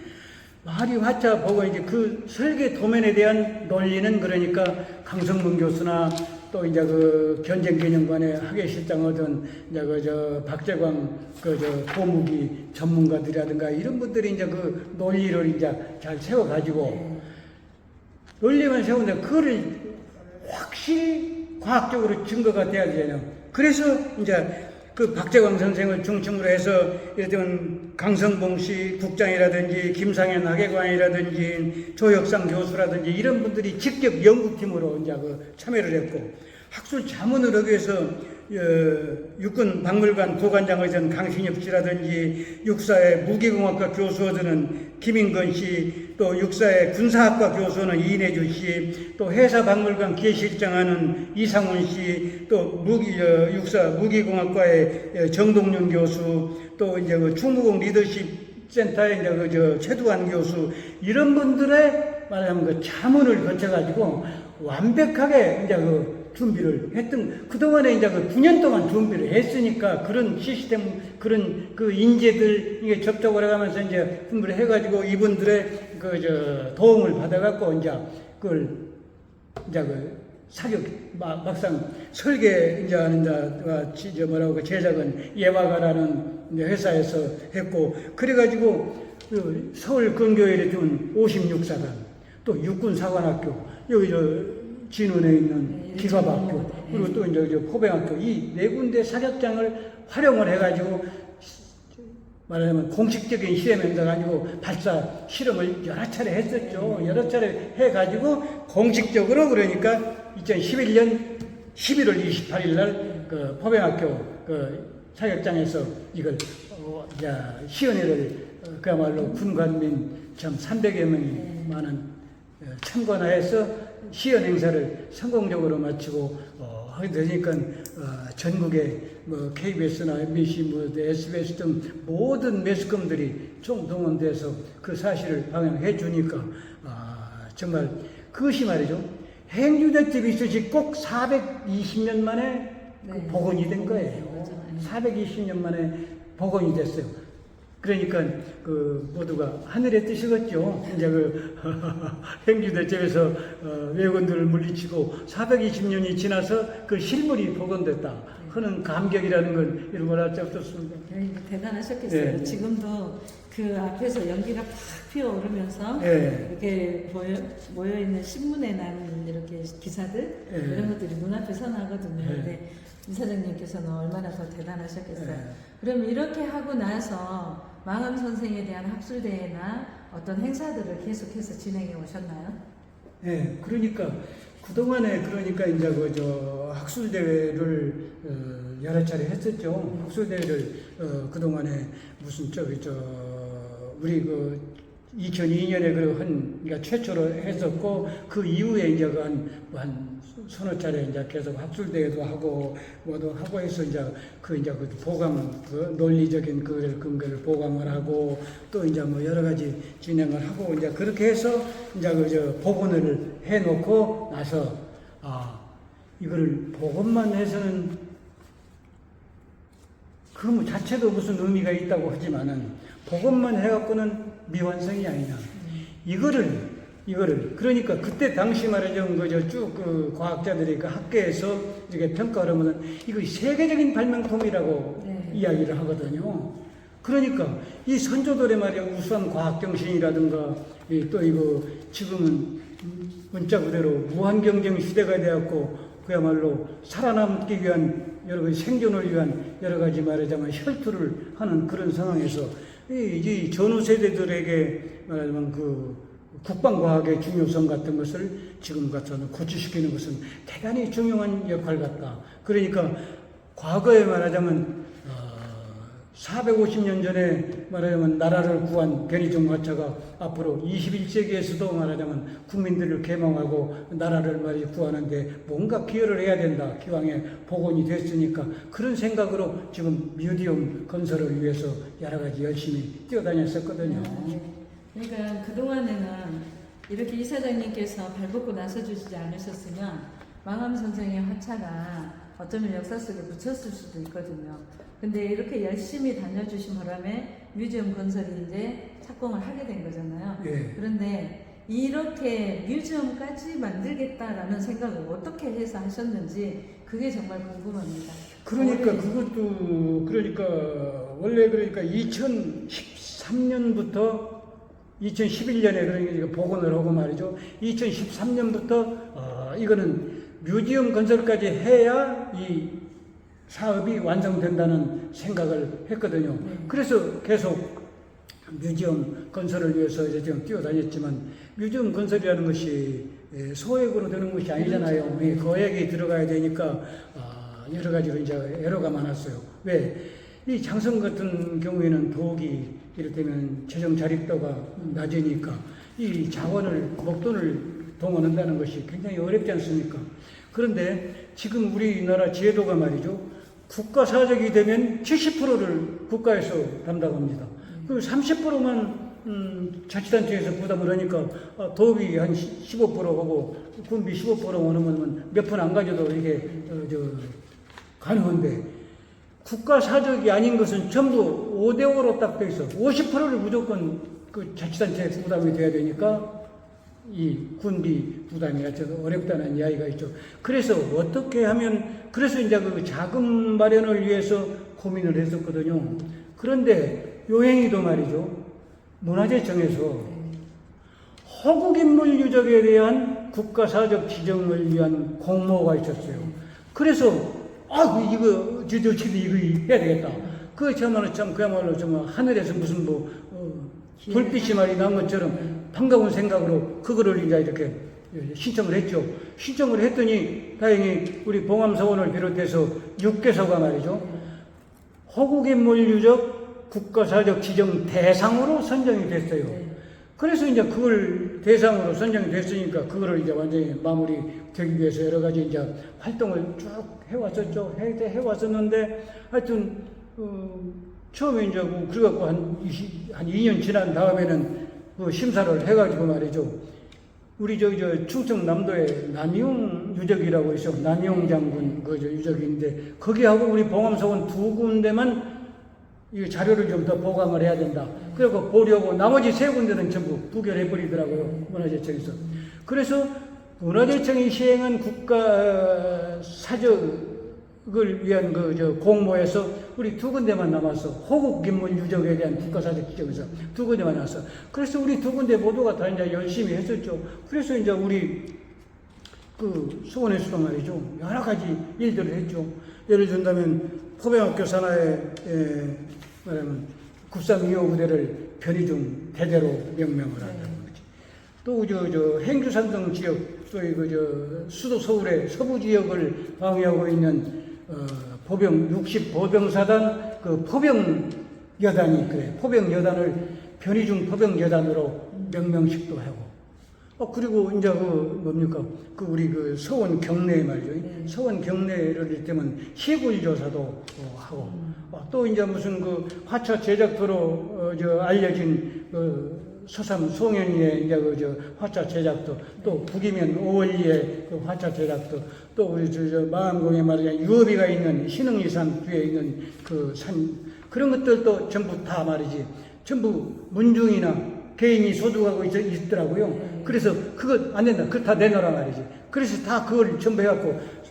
말이 화차 보고 이제 그 설계 도면에 대한 논리는 그러니까 강성문 교수나 또 이제 그 견쟁기념관의 학예실장 얻은 이제 박재광 고무기 전문가들이라든가 이런 분들이 이제 그 논리를 이제 잘 세워가지고 논리만 세우는데 그거를 확실히 과학적으로 증거가 돼야 되잖아요. 그래서 이제 그 박재광 선생을 중심으로 해서 예를 들면 강성봉 씨 국장이라든지 김상현 학예관이라든지 조혁상 교수라든지 이런 분들이 직접 연구팀으로 이제 참여를 했고, 학술 자문을 하기 위해서 육군박물관 보관장이던 강신엽 씨라든지, 육사의 무기공학과 교수하던 김인건 씨, 또 육사의 군사학과 교수는 이내주 씨, 또 해사박물관 기획실장하는 이상훈 씨, 또 육사 무기공학과의 정동윤 교수, 또 이제 충무공 리더십 센터의 이제 최두환 교수, 이런 분들의 말하자면 그 자문을 거쳐가지고 완벽하게 이제 준비를 했던, 그동안에 이제 9년 동안 준비를 했으니까 그런 시스템, 그런 그 인재들 이게 접촉을 해가면서 이제 준비를 해가지고 이분들의 도움을 받아갖고 이제 그걸 이제 사격, 막상 설계 이제 하는 자, 뭐라고 제작은 예화가라는 회사에서 했고, 그래가지고 서울 근교에 둔 56사단, 또 육군사관학교, 여기 진원에 있는 기갑학교, 그리고 또 이제 포병학교, 이 네 군데 사격장을 활용을 해가지고 말하자면 공식적인 시험에 가지고 발사 실험을 여러 차례 했었죠. 여러 차례 해가지고 공식적으로, 그러니까 2011년 11월 28일 날 그 포병학교 그 사격장에서 이걸 시연회를 그야말로 군관민 참 300여 명이 많은 참관하여서 시연 행사를 성공적으로 마치고 하게 되니까 전국의 뭐 KBS나 MBC, 뭐 SBS 등 모든 매스컴들이 총동원돼서 그 사실을 방영해 주니까 정말 그것이 말이죠. 행주대첩이 있으시 꼭 420년 만에 복원이 된 거예요. 420년 만에 복원이 됐어요. 그러니까 모두가 하늘의 뜻이겠죠. 이제 행주대첩에서 왜군들을 물리치고 420년이 지나서 그 실물이 복원됐다 하는 감격이라는 걸 이런 걸 할 수 없었습니다. 대단하셨겠어요. 네. 지금도 그 앞에서 연기가 팍 피어오르면서 네. 이렇게 모여있는 신문에 나는 이렇게 기사들, 네. 이런 것들이 눈앞에 선하거든요. 네. 근데 이사장님께서는 얼마나 더 대단하셨겠어요. 네. 그럼 이렇게 하고 나서 망암 선생에 대한 학술대회나 어떤 행사들을 계속해서 진행해 오셨나요? 네, 그러니까 그동안에 그러니까 이제 학술대회를 여러 차례 했었죠. 학술대회를 그동안에 무슨 우리 2002년에 그러니까 최초로 했었고, 그 이후에 이제 한 서너 차례 이제 계속 학술대회도 하고 뭐도 하고 해서 이제 그 보강, 논리적인 근거를 보강을 하고, 또 이제 뭐 여러 가지 진행을 하고, 이제 그렇게 해서 이제 복원을 해놓고 나서 이거를 복원만 해서는 그 자체도 무슨 의미가 있다고 하지만은 복원만 해갖고는 미완성이 아니냐. 이거를 그러니까 그때 당시 말이죠, 쭉 과학자들이 그 학계에서 이렇게 평가를 하면 이거 세계적인 발명품이라고 이야기를 하거든요. 그러니까 이 선조들의 말이야 우수한 과학 정신이라든가, 또 이거 지금은 문자 그대로 무한 경쟁 시대가 되었고, 그야말로 살아남기 위한 여러 가지 생존을 위한 여러 가지 말하자면 혈투를 하는 그런 상황에서 이 전후 세대들에게 말하자면 국방과학의 중요성 같은 것을 지금 같아서는 고취시키는 것은 대단히 중요한 역할 같다. 그러니까 과거에 말하자면 450년 전에 말하자면 나라를 구한 변희종 화차가 앞으로 21세기에서도 말하자면 국민들을 계몽하고 나라를 구하는데 뭔가 기여를 해야 된다. 기왕에 복원이 됐으니까 그런 생각으로 지금 뮤지엄 건설을 위해서 여러 가지 열심히 뛰어다녔었거든요. 그러니까 그동안에는 이렇게 이사장님께서 발벗고 나서주지 않으셨으면 망암 선생의 화차가 어쩌면 역사 속에 묻혔을 수도 있거든요. 근데 이렇게 열심히 다녀주신 바람에 뮤지엄 건설이 이제 착공을 하게 된 거잖아요. 예. 그런데 이렇게 뮤지엄까지 만들겠다라는 생각을 어떻게 해서 하셨는지 그게 정말 궁금합니다. 그러니까 그것도 원래 2013년부터 2011년에 그러니까 복원을 하고 말이죠. 2013년부터 이거는 뮤지엄 건설까지 해야 이 사업이 완성된다는 생각을 했거든요. 그래서 계속 뮤지엄 건설을 위해서 이제 지금 뛰어다녔지만 뮤지엄 건설이라는 것이 소액으로 되는 것이 아니잖아요. 이 거액이 들어가야 되니까 여러 가지로 이제 애로가 많았어요. 왜? 이 장성 같은 경우에는 더욱이 이를테면 재정 자립도가 낮으니까 이 자원을 목돈을 동원한다는 것이 굉장히 어렵지 않습니까? 그런데 지금 우리나라 제도가 말이죠. 국가 사적이 되면 70%를 국가에서 담당합니다. 그 30%만 자치단체에서 부담을 하니까 도읍이 한 15%하고 군비 15% 오는 건 몇 푼 안 가져도 이게 가능한데 국가 사적이 아닌 것은 전부 5대5로 딱 돼 있어. 50%를 무조건 그 자치단체에 부담이 돼야 되니까 이 군비 부담이 아주 어렵다는 이야기가 있죠. 그래서 어떻게 하면 그래서 이제 그 자금 마련을 위해서 고민을 했었거든요. 그런데 요행이도 말이죠. 문화재청에서 허국인물 유적에 대한 국가사적 지정을 위한 공모가 있었어요. 그래서 이거 해야 되겠다. 그야말로 정말 하늘에서 무슨 불빛이 말이 난 것처럼 반가운 생각으로 그거를 이제 이렇게 신청을 했죠. 신청을 했더니 다행히 우리 봉암서원을 비롯해서 6개소가 말이죠. 허국인물 유적 국가사적 지정 대상으로 선정이 됐어요. 그래서 이제 그걸 대상으로 선정이 됐으니까 그거를 이제 완전히 마무리 되기 위해서 여러 가지 이제 활동을 쭉 해왔었죠. 해왔었는데 하여튼 처음에 이제 그래갖고 한 2년 지난 다음에는 그 심사를 해가지고 말이죠. 우리 저 충청남도에 남이용 유적이라고 있어. 남이용 장군 그 유적인데 거기하고 우리 봉암서원 두 군데만 이 자료를 좀 더 보강을 해야 된다. 그리고 보려고 나머지 세 군데는 전부 부결해 버리더라고요. 문화재청에서. 그래서 문화재청이 시행한 국가 사적을 위한 공모에서 우리 두 군데만 남았어. 호국인물 유적에 대한 국가사적 지정에서 두 군데만 남았어. 그래서 우리 두 군데 모두가 다 이제 열심히 했었죠. 그래서 이제 우리 그 수원에서도 말이죠. 여러 가지 일들을 했죠. 예를 든다면 포병학교 산하에 말하면 9325 부대를 변이중 대대로 명명을 한다는 거지. 또 행주산성 지역, 소위 수도 서울의 서부 지역을 방해하고 있는 보병 60 보병사단 그 포병 여단이 그래. 포병 여단을 변이중 포병 여단으로 명명식도 하고. 그리고 이제 우리 서원 경내 말이죠. 서원 경내를 이를테면 시골 조사도 하고. 또 이제 무슨 화차 제작도로 알려진 서삼 송현이의 이제 화차 제작도, 또 북이면 오월리의 화차 제작도, 또 우리 마안공에 말이야 유업이가 있는 신흥리산 뒤에 있는 그 산, 그런 것들도 전부 다 말이지. 전부 문중이나 개인이 소득하고 있더라고요. 그래서 그거 안 된다. 그거 다 내놔라 말이지. 그래서 다 그걸 전부 해갖고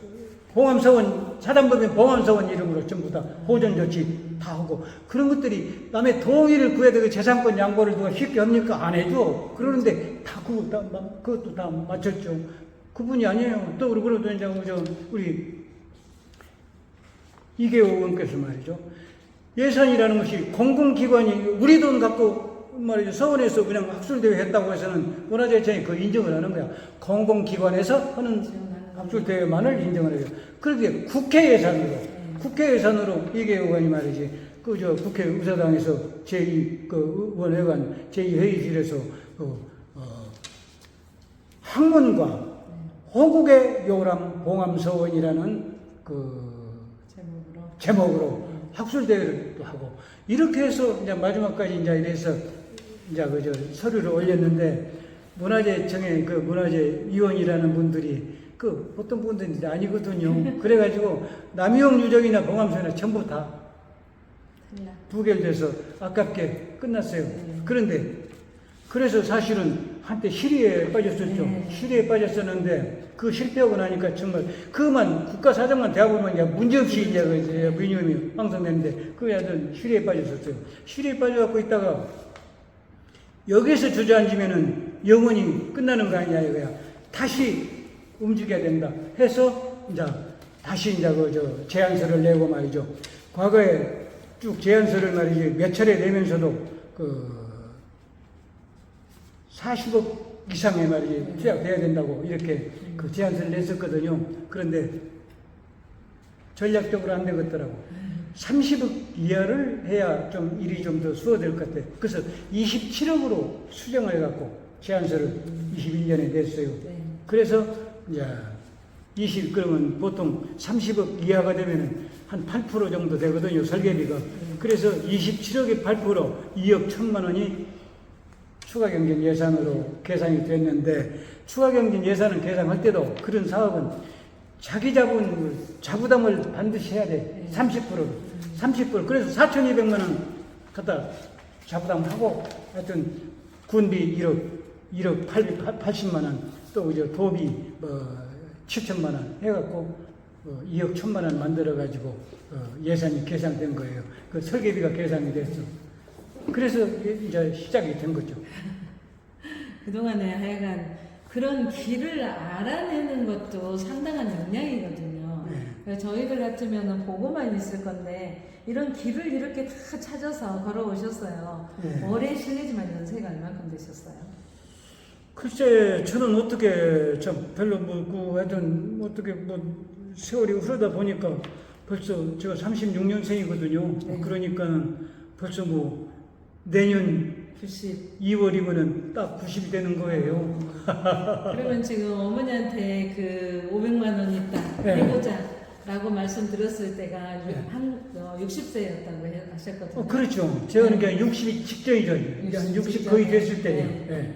봉암서원, 사단법인 봉암서원 이름으로 전부 다 보존조치 다 하고 그런 것들이 남의 동의를 구해야 되고 재산권 양보를 누가 쉽게 합니까? 안 해줘. 그러는데 다 그것도 다 맞췄죠. 그분이 아니에요. 또 그러고 이제 우리 이계호 의원께서 말이죠. 예산이라는 것이 공공기관이 우리 돈 갖고 말이죠. 서울에서 그냥 학술대회 했다고 해서는 문화재청이 그 인정을 하는 거야. 공공기관에서 하는 학술대회만을 인정을 해요. 그런데 국회 예산으로 이게 의원이 말이지. 국회 의사당에서 의원회관 제2회의실에서 학문과 호국의 요람 봉암서원이라는 제목으로 학술대회를 또 하고 이렇게 해서 이제 마지막까지 이제 이래서 이제 서류를 올렸는데 문화재청의 문화재위원이라는 분들이 보통 분들이 아니거든요. 그래가지고 남이용 유적이나 봉암서원이나 전부 다 부결돼서 아깝게 끝났어요. 그런데 그래서 사실은 한때 실의에 빠졌었죠. 실의에 빠졌었는데 그 실패하고 나니까 정말 그만 국가사정만 대하고만 문제없이 이제 민요임이 방송됐는데 그 애들 실의에 빠졌었어요. 실의에 빠져갖고 있다가 여기서 주저앉으면은 영원히 끝나는 거 아니냐 이거야. 다시 움직여야 된다 해서 이제 다시 이제 제안서를 내고 말이죠. 과거에 쭉 제안서를 말이지 몇 차례 내면서도 40억 이상의 말이 투약돼야 된다고 이렇게 그 제안서를 냈었거든요. 그런데 전략적으로 안 되겠더라고. 30억 이하를 해야 좀 일이 좀 더 수월될 것 같아. 그래서 27억으로 수정을 해갖고 제안서를 21년에 냈어요. 네. 그래서 이제 그러면 보통 30억 이하가 되면 한 8% 정도 되거든요, 설계비가. 그래서 27억의 8% 2억 1천만 원이 추가 경쟁 예산으로 계산이 됐는데, 추가 경쟁 예산을 계산할 때도 그런 사업은 자기 자부담을 반드시 해야 돼. 30%. 그래서 4,200만 원 갖다 자부담하고, 하여튼 군비 1억 80만 원, 또 이제 도비 7천만 원 해갖고 2억 1천만 원 만들어가지고 예산이 계산된 거예요. 그 설계비가 계산이 됐어. 그래서 이제 시작이 된 거죠. 그동안에 하여간 그런 길을 알아내는 것도 상당한 역량이거든요. 그래서 저희들 같으면 보고만 있을 건데 이런 길을 이렇게 다 찾아서 걸어오셨어요. 오래 실례지만 연세가 얼마큼 되셨어요? 글쎄, 저는 어떻게, 별로 하여튼, 어떻게 세월이 흐르다 보니까 벌써 제가 36년생이거든요. 그러니까 벌써 내년 90. 2월이면은 딱 90이 되는 거예요. 그러면 지금 어머니한테 그 500만 원 있다 해보자 라고 말씀드렸을 때가 한 60세였다고 하셨거든요. 그렇죠. 제가 그러니까 60이 직전이죠. 60 거의 됐을 때요.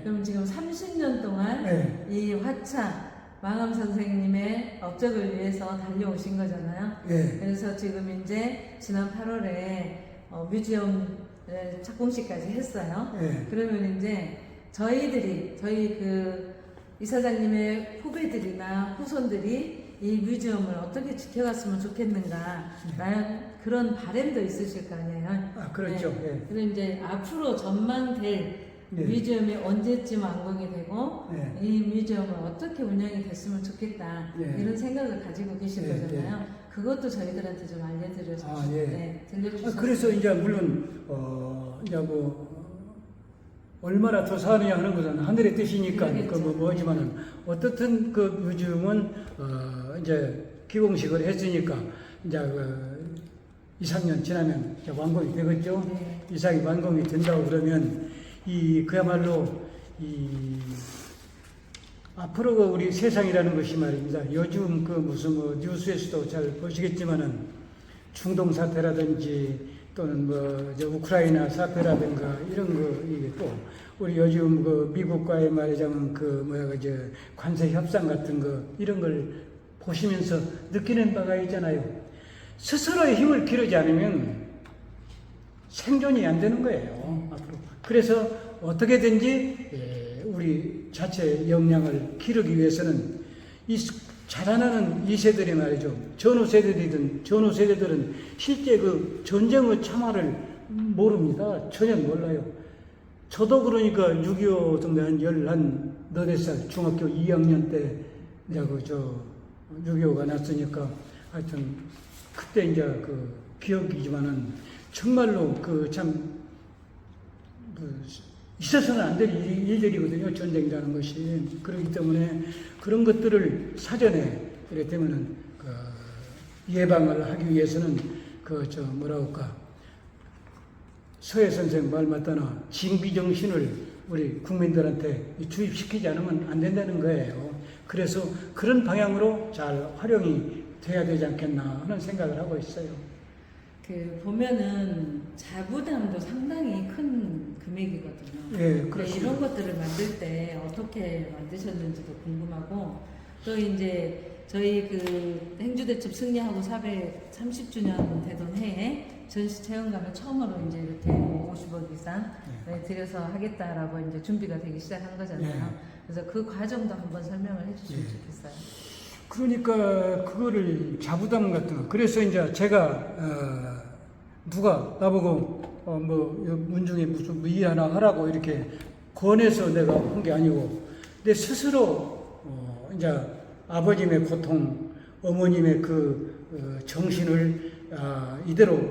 그럼 지금 30년 동안 이 화차 망암 선생님의 업적을 위해서 달려오신 거잖아요. 그래서 지금 이제 지난 8월에 뮤지엄 착공식까지 했어요. 그러면 이제 저희 그 이사장님의 후배들이나 후손들이 이 뮤지엄을 어떻게 지켜갔으면 좋겠는가 라는 그런 바람도 있으실 거 아니에요. 그렇죠. 그리고 이제 앞으로 전망될 뮤지엄이 언제쯤 완공이 되고 이 뮤지엄을 어떻게 운영이 됐으면 좋겠다 이런 생각을 가지고 계실 거잖아요. 그것도 저희들한테 좀 알려드려서 들려주셨어요. 그래서 이제 물론 이제 얼마나 더 사느냐 하는 것은 하늘의 뜻이니까 뭐지만은 어떻든 그 뮤지엄은 이제 기공식을 했으니까 이제 2, 3년 지나면 이제 완공이 되겠죠. 이상이 완공이 된다고 그러면 그야말로 앞으로가 우리 세상이라는 것이 말입니다. 요즘 무슨 뉴스에서도 잘 보시겠지만은 중동 사태라든지 또는 우크라이나 사태라든가 이런 이게 또 우리 요즘 미국과의 말하자면 관세 협상 같은 이런 걸 보시면서 느끼는 바가 있잖아요. 스스로의 힘을 기르지 않으면 생존이 안 되는 거예요. 앞으로. 그래서 어떻게든지 우리 자체 역량을 기르기 위해서는 자라나는 2세들이 말이죠. 전후 세대들은 실제 전쟁의 참화를 모릅니다. 전혀 몰라요. 저도 그러니까 6.25 정도 한 14살 중학교 2학년 때 이제 6.25가 났으니까 하여튼 그때 이제 기억이지만은 정말로 있어서는 안 될 일들이거든요. 전쟁이라는 것이. 그렇기 때문에 그런 것들을 사전에 이렇게 되면은 예방을 하기 위해서는 서해 선생 말 맞다나 징비 정신을 우리 국민들한테 주입시키지 않으면 안 된다는 거예요. 그래서 그런 방향으로 잘 활용이 돼야 되지 않겠나 하는 생각을 하고 있어요. 보면은 자부담도 상당히 큰 금액이거든요. 그렇습니다. 이런 것들을 만들 때 어떻게 만드셨는지도 궁금하고, 또 이제 저희 행주대첩 승리하고 430주년 되던 해에 전시체험관을 처음으로 이제 이렇게 50억 이상 들여서 하겠다라고 이제 준비가 되기 시작한 거잖아요. 그래서 그 과정도 한번 설명을 해주시면 좋겠어요. 그러니까 그거를 자부담 같은 거. 그래서 이제 제가 누가 나보고 문중에 무슨 일 하나 하라고 이렇게 권해서 내가 한 게 아니고 내 스스로 이제 아버님의 고통, 어머님의 정신을 이대로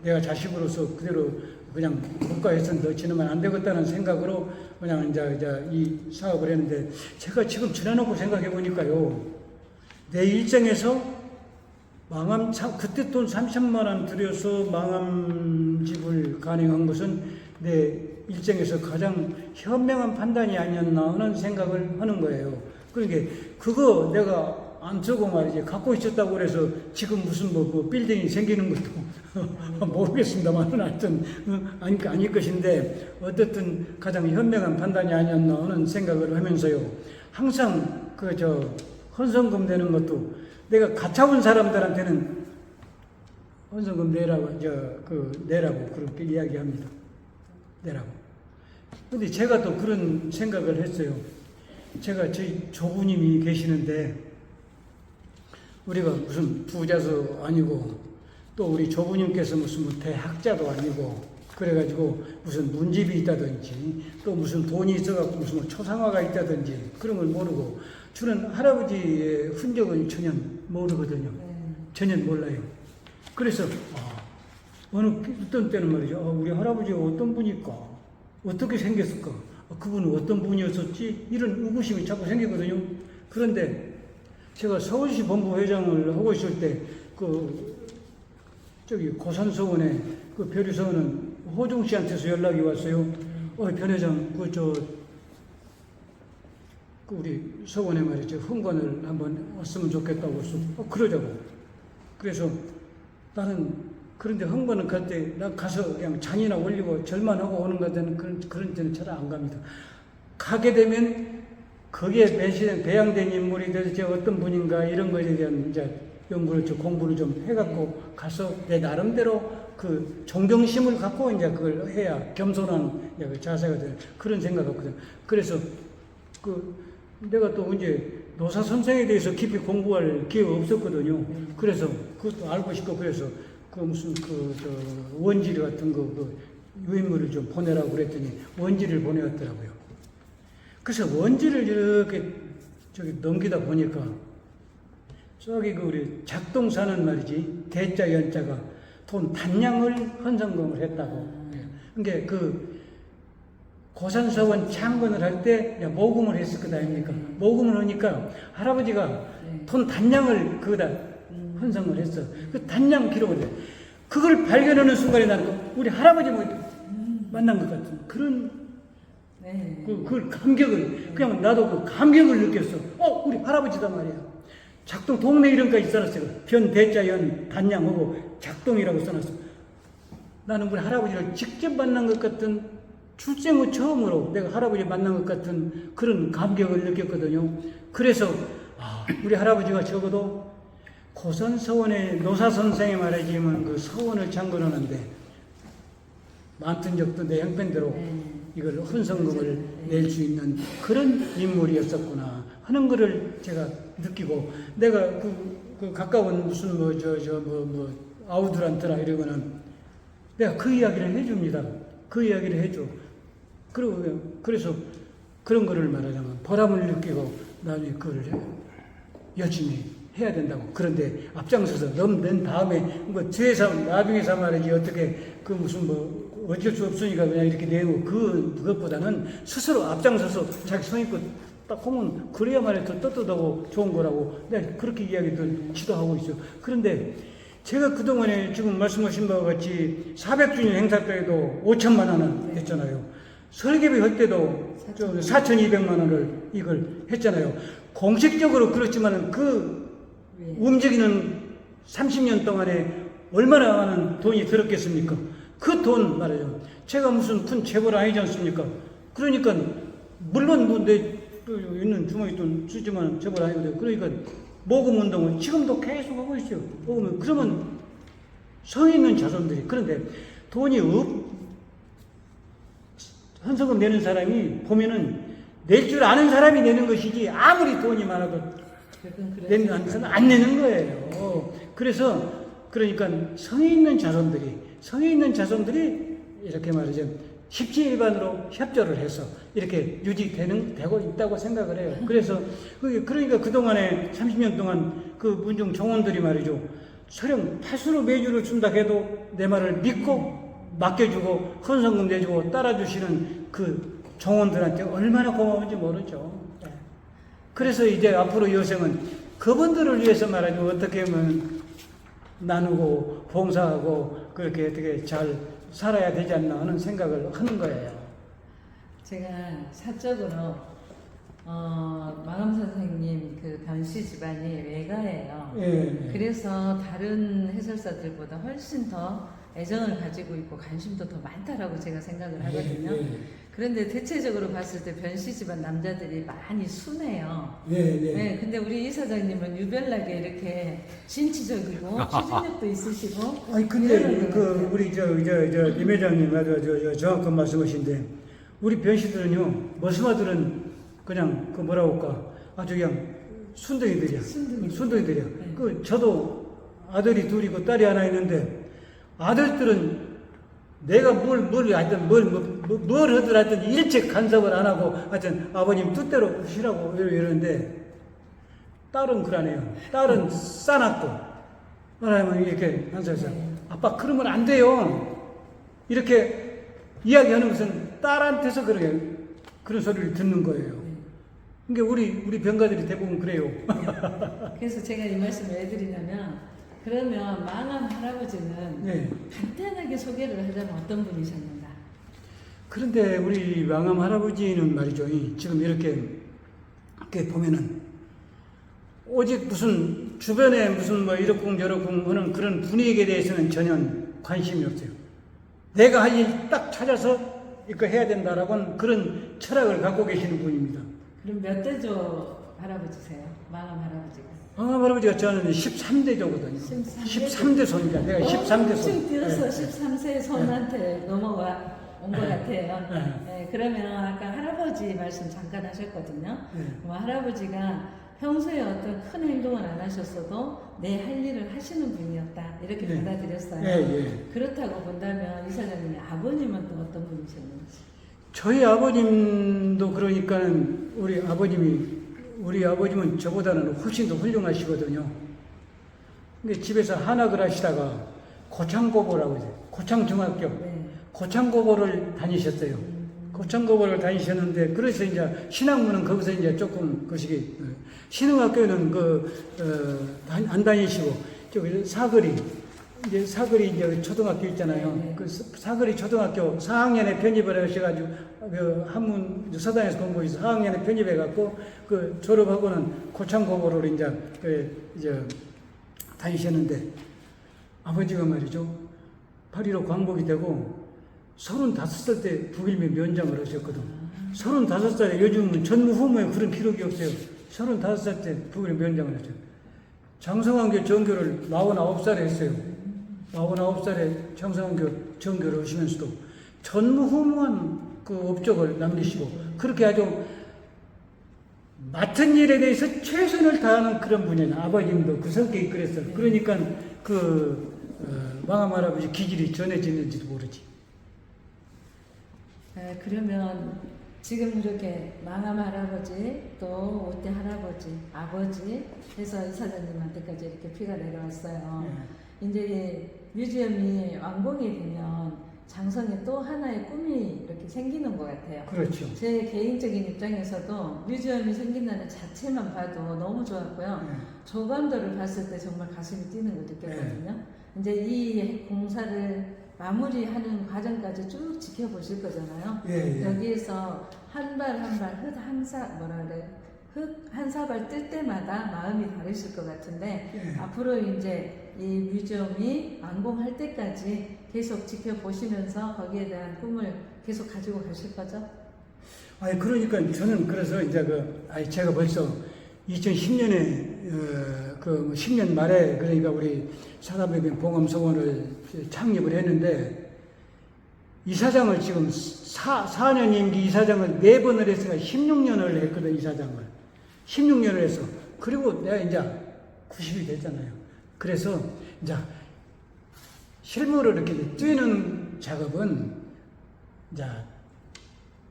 내가 자식으로서 그대로 그냥 국가에서 더 지르면 안 되겠다는 생각으로 그냥 이제 이 사업을 했는데, 제가 지금 지나놓고 생각해 보니까요, 내 일정에서 그때 돈 3천만 원 들여서 망함 집을 가능한 것은 내 일정에서 가장 현명한 판단이 아니었나 하는 생각을 하는 거예요. 그러니까 그거 내가 안 쓰고 말이지 갖고 있었다고 그래서 지금 무슨 뭐 빌딩이 생기는 것도 모르겠습니다만 하여튼 아닐 것인데, 어쨌든 가장 현명한 판단이 아니었나 하는 생각을 하면서요, 항상 헌성금 내는 것도 내가 가차원 사람들한테는 헌성금 내라고 내라고 그렇게 이야기합니다. 내라고. 근데 제가 또 그런 생각을 했어요. 제가 저희 조부님이 계시는데, 우리가 무슨 부자도 아니고 또 우리 조부님께서 무슨 대학자도 아니고 그래가지고 무슨 문집이 있다든지 또 무슨 돈이 있어갖고 무슨 초상화가 있다든지 그런 걸 모르고, 저는 할아버지의 흔적은 전혀 모르거든요. 전혀 몰라요. 그래서 어떤 때는 말이죠, 우리 할아버지가 어떤 분일까, 어떻게 생겼을까, 그분은 어떤 분이었었지, 이런 의구심이 자꾸 생기거든요. 그런데 제가 서울시 본부회장을 하고 있을 때 고산서원에 별이서원은 호중 씨한테서 연락이 왔어요. 변 회장 우리 서원에 말이죠, 흥관을 한번 왔으면 좋겠다고 해서 그러자고. 그래서 나는 그런데 흥관은 그때 나 가서 그냥 잔이나 올리고 절만 하고 오는 것 같은 그런 데는 잘 안 갑니다. 가게 되면 거기에 배양된 인물이 도대체 어떤 분인가 이런 것에 대한 이제 연구를 공부를 좀 해갖고 가서 내 나름대로 그 존경심을 갖고 이제 그걸 해야 겸손한 그 자세가 되는 그런 생각이거든요. 그래서 내가 또 이제 노사 선생에 대해서 깊이 공부할 기회가 없었거든요. 그래서 그것도 알고 싶고, 그래서 무슨 원지 같은 유인물을 좀 보내라고 그랬더니 원지를 보내왔더라고요. 그래서 원지를 이렇게 넘기다 보니까 저기 우리 작동사는 말이지, 대자 연자가 돈 단량을 헌성금을 했다고. 그러니까 고산서원 창건을 할 때 모금을 했을 것 아닙니까? 모금을 하니까 할아버지가 돈 단량을 거기다 헌성을 했어. 그 단량 기록을 해. 그걸 발견하는 순간에 나는 우리 할아버지 만난 것 같은 그런 그 감격을, 그냥 나도 그 감격을 느꼈어. 우리 할아버지다 말이야. 작동 동네 이름까지 써놨어요. 변대자연 단양하고 작동이라고 써놨어. 나는 우리 할아버지를 직접 만난 것 같은, 출생 후 처음으로 내가 할아버지 만난 것 같은 그런 감격을 느꼈거든요. 그래서 우리 할아버지가 적어도 고선서원의 노사선생이 말하지만 그 서원을 창건하는데 많던 적도 내 형편대로 이걸 헌성금을 낼 수 있는 그런 인물이었었구나 하는 거를 제가 느끼고, 내가 그 가까운 무슨 아우들한테나 이러고는 내가 그 이야기를 해줍니다. 그 이야기를 해줘. 그래서 그런 거를 말하자면 보람을 느끼고 나중에 그걸 열심히 해야 된다고. 그런데 앞장서서 넘는 다음에 뒤에서 나중에서 말이지 어떻게 무슨 어쩔 수 없으니까 그냥 이렇게 내고 그것보다는 스스로 앞장서서 자기 성의껏 딱 하면 그래야만이 더 떳떳하고 좋은 거라고 내가 그렇게 이야기들 지도하고 있어요. 그런데 제가 그동안에 지금 말씀하신 바와 같이 400주년 행사 때에도 5천만 원을 했잖아요. 설계비 할 때도 4,200만 원을 이걸 했잖아요. 공식적으로 그렇지만은 움직이는 30년 동안에 얼마나 많은 돈이 들었겠습니까? 그 돈 말이죠. 제가 무슨 큰 재벌 아니지 않습니까? 그러니까 물론 내 있는 주머니 돈 쓰지만 재벌 아니거든요. 그러니까 모금 운동은 지금도 계속 하고 있어요. 그러면 성의 있는 자손들이, 그런데 돈이 헌성금 내는 사람이 보면은 낼 줄 아는 사람이 내는 것이지 아무리 돈이 많아도 안 내는 거예요. 그러니까 성의 있는 자손들이 이렇게 말이죠. 십지일반으로 협조를 해서 이렇게 되고 있다고 생각을 해요. 그러니까 그동안에 30년 동안 그 문중 종원들이 말이죠. 설령 팥으로 매주를 준다 해도 내 말을 믿고 맡겨주고 헌성금 내주고 따라주시는 그 종원들한테 얼마나 고마운지 모르죠. 예. 그래서 이제 앞으로 여생은 그분들을 위해서 말하자면 어떻게 하면 나누고 봉사하고 그렇게 어떻게 잘 살아야 되지 않나 하는 생각을 하는 거예요. 제가 사적으로 마감 선생님 그 변씨 집안이 외가예요. 예. 그래서 다른 해설사들보다 훨씬 더 애정을 가지고 있고 관심도 더 많다라고 제가 생각을 하거든요. 예. 그런데 대체적으로 봤을 때 변씨 집안 남자들이 많이 순해요. 네. 네, 근데 우리 이사장님은 유별나게 이렇게 신치적이고 추진력도 있으시고. 아니 근데 이러는 것 같아요. 우리 임 회장님 아주 정확한 말씀하신데 우리 변씨들은요 머스마들은 그냥 그 뭐라고 할까 아주 그냥 순둥이들이야. 순둥이들이야. 네. 그 저도 아들이 둘이고 딸이 하나 있는데 아들들은 내가 뭘 하더라 하여튼 일찍 간섭을 안 하고 하여튼 아버님 뜻대로 쉬라고 이러는데 딸은 그러네요. 딸은 싸놨고 말하면 이렇게 한사에서 아빠 그러면 안 돼요. 이렇게 이야기하는 것은 딸한테서 그런 소리를 듣는 거예요. 그러니까 우리 병가들이 대부분 그래요. 그래서 제가 이 말씀을 왜 드리냐면 그러면 망한 할아버지는 네. 간단하게 소개를 하자면 어떤 분이셨는가? 그런데 우리 왕암 할아버지는 말이죠. 지금 이렇게 보면은 오직 무슨 주변에 무슨 뭐 이렇쿵 저렇쿵 하는 그런 분위기에 대해서는 전혀 관심이 없어요. 내가 할 일 딱 찾아서 이거 해야 된다라고는 그런 철학을 갖고 계시는 분입니다. 그럼 몇 대조 할아버지세요? 망한 할아버지가? 왕암 할아버지가 저는 13대조거든요. 13대 손이야. 내가 13대 손. 지금 뛰어서 네. 13세 손한테 넘어가 온 것 같아요. 네. 네, 그러면 아까 할아버지 말씀 잠깐 하셨거든요. 네. 뭐 할아버지가 평소에 어떤 큰 행동을 안 하셨어도 내 할 일을 하시는 분이었다. 이렇게 네. 받아들였어요. 예. 그렇다고 본다면 이사장님이 아버님은 또 어떤 분이셨는지. 저희 아버님도 그러니까는 우리 아버님은 저보다는 훨씬 더 훌륭하시거든요. 근데 집에서 한학을 하시다가 고창고보라고 해요. 고창중학교. 네. 고창고보를 다니셨어요. 고창고보를 다니셨는데, 그래서 이제 신학문은 거기서 이제 조금 그시기, 신흥학교는 안 다니시고, 저기 사거리 이제 초등학교 있잖아요. 네. 그 사거리 초등학교 4학년에 편입을 하셔가지고, 한문 서당에서 공부해서 4학년에 편입해갖고, 졸업하고는 고창고보를 이제 다니셨는데, 아버지가 말이죠. 8.15 광복이 되고, 35살 때 북일면 면장을 하셨거든. 35살에 요즘은 전무후무에 그런 기록이 없어요. 35살 때 북일면 면장을 하셨어요. 장성환교 정교를 49살에 했어요. 49살에 장성환교 정교를 하시면서도 전무후무한 그 업적을 남기시고 그렇게 아주 맡은 일에 대해서 최선을 다하는 그런 분이에요. 아버님도 그 성격이 그랬어요. 그러니까 왕암 할아버지 기질이 전해지는지도 모르지. 그러면 지금 이렇게 망암 할아버지 또 오대 할아버지 아버지 해서 이사장님한테까지 이렇게 피가 내려왔어요. 이제 뮤지엄이 완공이 되면 장성에 또 하나의 꿈이 이렇게 생기는 것 같아요. 그렇죠. 제 개인적인 입장에서도 뮤지엄이 생긴다는 자체만 봐도 너무 좋았고요. 조감도를 봤을 때 정말 가슴이 뛰는 걸 느꼈거든요. 이제 이 공사를 마무리하는 과정까지 쭉 지켜보실 거잖아요. 여기에서 한 발 한 발 흙 한 사발 뜰 때마다 마음이 다르실 것 같은데 앞으로 이제 이 뮤지엄이 완공할 때까지 계속 지켜보시면서 거기에 대한 꿈을 계속 가지고 가실 거죠? 아니 그러니까 저는 그래서 이제 제가 벌써 2010년에 10년 말에 그러니까 우리 사단법인 봉암서원을 창립을 했는데 이사장을 지금 4년 임기 이사장을 4번을 했으니까 16년을 했거든. 이사장을 16년을 했어. 그리고 내가 이제 90이 됐잖아요. 그래서 이제 실무를 이렇게 뛰는 작업은 이제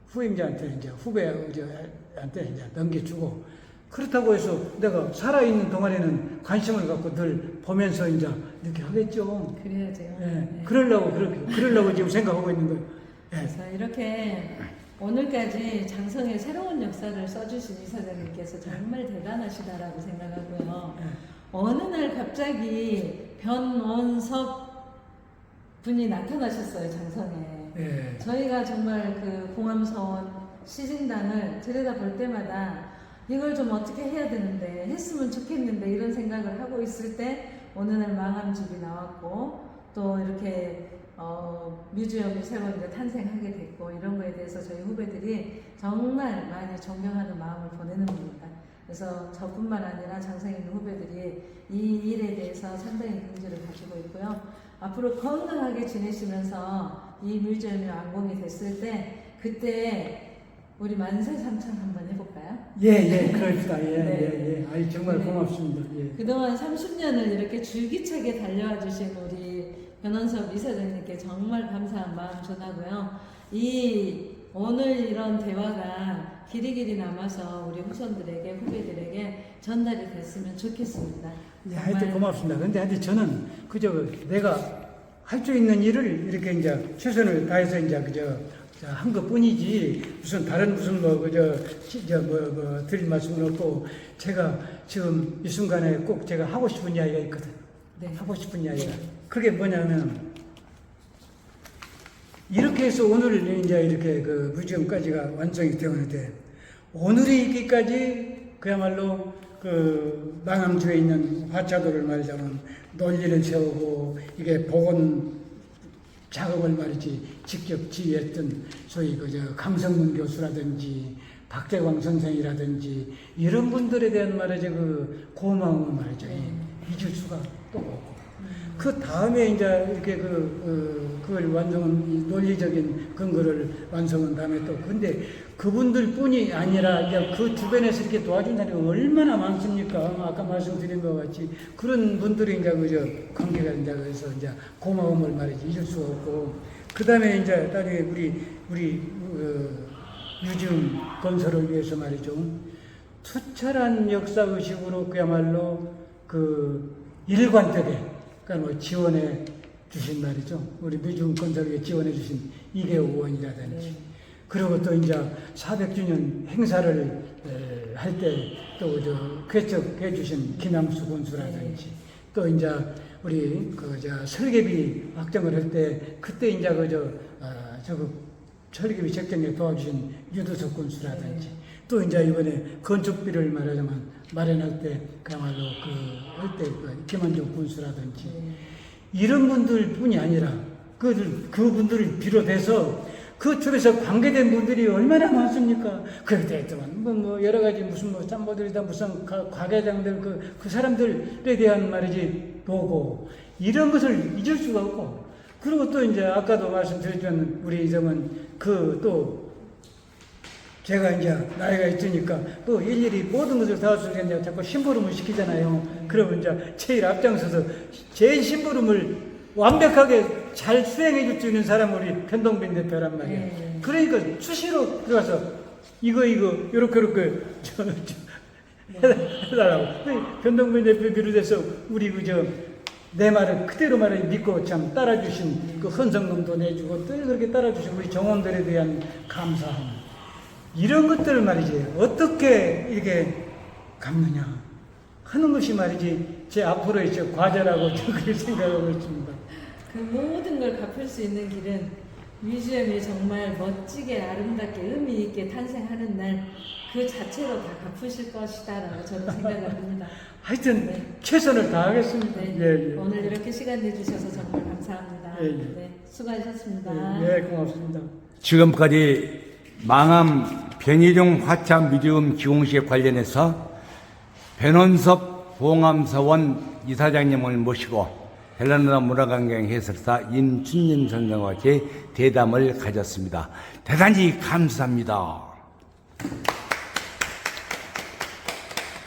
후임자한테 이제 후배한테 이제 넘겨주고 그렇다고 해서 내가 살아있는 동안에는 관심을 갖고 늘 보면서 이제 이렇게 하겠죠. 그래야죠. 예. 네. 그러려고 지금 생각하고 있는 거예요. 예. 그래서 이렇게 오늘까지 장성의 새로운 역사를 써주신 이사장님께서 정말 대단하시다라고 생각하고요. 예. 어느 날 갑자기 변원섭 분이 나타나셨어요, 장성에. 예. 저희가 정말 그 봉암서원 시신당을 들여다볼 때마다 이걸 좀 어떻게 해야 되는데, 했으면 좋겠는데 이런 생각을 하고 있을 때 어느 날 망암집이 나왔고 또 이렇게 뮤지엄이 새로 이제 탄생하게 됐고, 이런 거에 대해서 저희 후배들이 정말 많이 존경하는 마음을 보내는 겁니다. 그래서 저뿐만 아니라 장성에 있는 후배들이 이 일에 대해서 상당히 긍지를 가지고 있고요. 앞으로 건강하게 지내시면서 이 뮤지엄이 완공이 됐을 때 그때 우리 만세 삼창 한번 해볼까요? 예, 그럽시다. 예, 네. 예. 아이, 정말 네. 고맙습니다. 예. 그동안 30년을 이렇게 줄기차게 달려와 주신 우리 변원섭 이사장님께 정말 감사한 마음 전하고요. 오늘 이런 대화가 길이길이 남아서 우리 후손들에게, 후배들에게 전달이 됐으면 좋겠습니다. 예, 하여튼 고맙습니다. 근데 하여튼 저는 그저 내가 할 수 있는 일을 이렇게 이제 최선을 다해서 이제 한 것 뿐이지, 무슨 다른 무슨 드릴 말씀은 없고, 제가 지금 이 순간에 꼭 제가 하고 싶은 이야기가 있거든. 네. 하고 싶은 이야기가. 네. 그게 뭐냐면, 이렇게 해서 오늘 이제 이렇게 그 뮤지엄까지가 완성이 되었는데, 오늘이 있기까지 그야말로 그 망암주에 있는 화차도를 말하자면 논리를 세우고 이게 복원 작업을 말이지 직접 지휘했던 소위 강성문 교수라든지 박재광 선생이라든지 이런 분들에 대한 말이지 그 고마움을 말이죠. 잊을 수가 또 없고. 그 다음에 이제 이렇게 그걸 완성한 논리적인 근거를 완성한 다음에 또 근데 그분들 뿐이 아니라 이제 그 주변에서 이렇게 도와준 사람이 얼마나 많습니까? 아까 말씀드린 것 같이 그런 분들이 이제 관계가 이제 그래서 이제 고마움을 말이지 잊을 수가 없고 그 다음에 이제 나중에 우리 뮤지엄 건설을 위해서 말이죠. 투철한 역사 의식으로 그야말로 그 일관되게 그러니까 지원해 주신 말이죠. 우리 뮤지엄 건설에 지원해 주신 이계호 의원이라든지 그리고 또 이제 400주년 행사를 할 때 또 개척해 주신 김양수 군수라든지 또 이제 우리 설계비 확정을 할 때 그때 이제 설계비 책정에 도와주신 유도석 군수라든지 또 이제 이번에 건축비를 말하자면 마련할 때 그야말로 할 때 김한종 군수라든지 이런 분들뿐이 아니라 그분들을 비롯해서 그 쪽에서 관계된 분들이 얼마나 많습니까? 그때 뭐 여러 가지 무슨 짬보들이다 무슨 과계장들 그 사람들에 대한 말이지 보고 이런 것을 잊을 수가 없고 그리고 또 이제 아까도 말씀드렸지만 우리 이정은 또 제가 이제 나이가 있으니까 또 일일이 모든 것을 다 할 수 있는데 자꾸 심부름을 시키잖아요. 그러면 이제 제일 앞장서서 제일 심부름을 완벽하게 잘 수행해 줄 수 있는 사람은 우리 변동빈 대표란 말이에요. 그러니까 수시로 들어가서 이거 요렇게 해달라고. 변동빈 대표 비롯해서 우리 내 말을 그대로 말을 믿고 참 따라주신 그 헌성금도 내주고 또 그렇게 따라주신 우리 정원들에 대한 감사함. 이런 것들을 말이지 어떻게 이렇게 갚느냐 하는 것이 말이지 제 앞으로의 과제라고 그렇게 생각하고 있습니다. 그 모든 걸 갚을 수 있는 길은 뮤지엄이 정말 멋지게 아름답게 의미 있게 탄생하는 날 그 자체로 다 갚으실 것이다라고 저는 생각을 합니다. 하여튼 최선을 다하겠습니다. 네. 예. 오늘 이렇게 시간 내주셔서 정말 감사합니다. 예. 네, 수고하셨습니다. 예, 고맙습니다. 지금까지 망암 변희룡 화차 뮤지엄 기공식에 관련해서 변원섭 봉암서원 이사장님을 모시고 헬라누나 문화관광 해설사 임춘년 선생과 같이 대담을 가졌습니다. 대단히 감사합니다.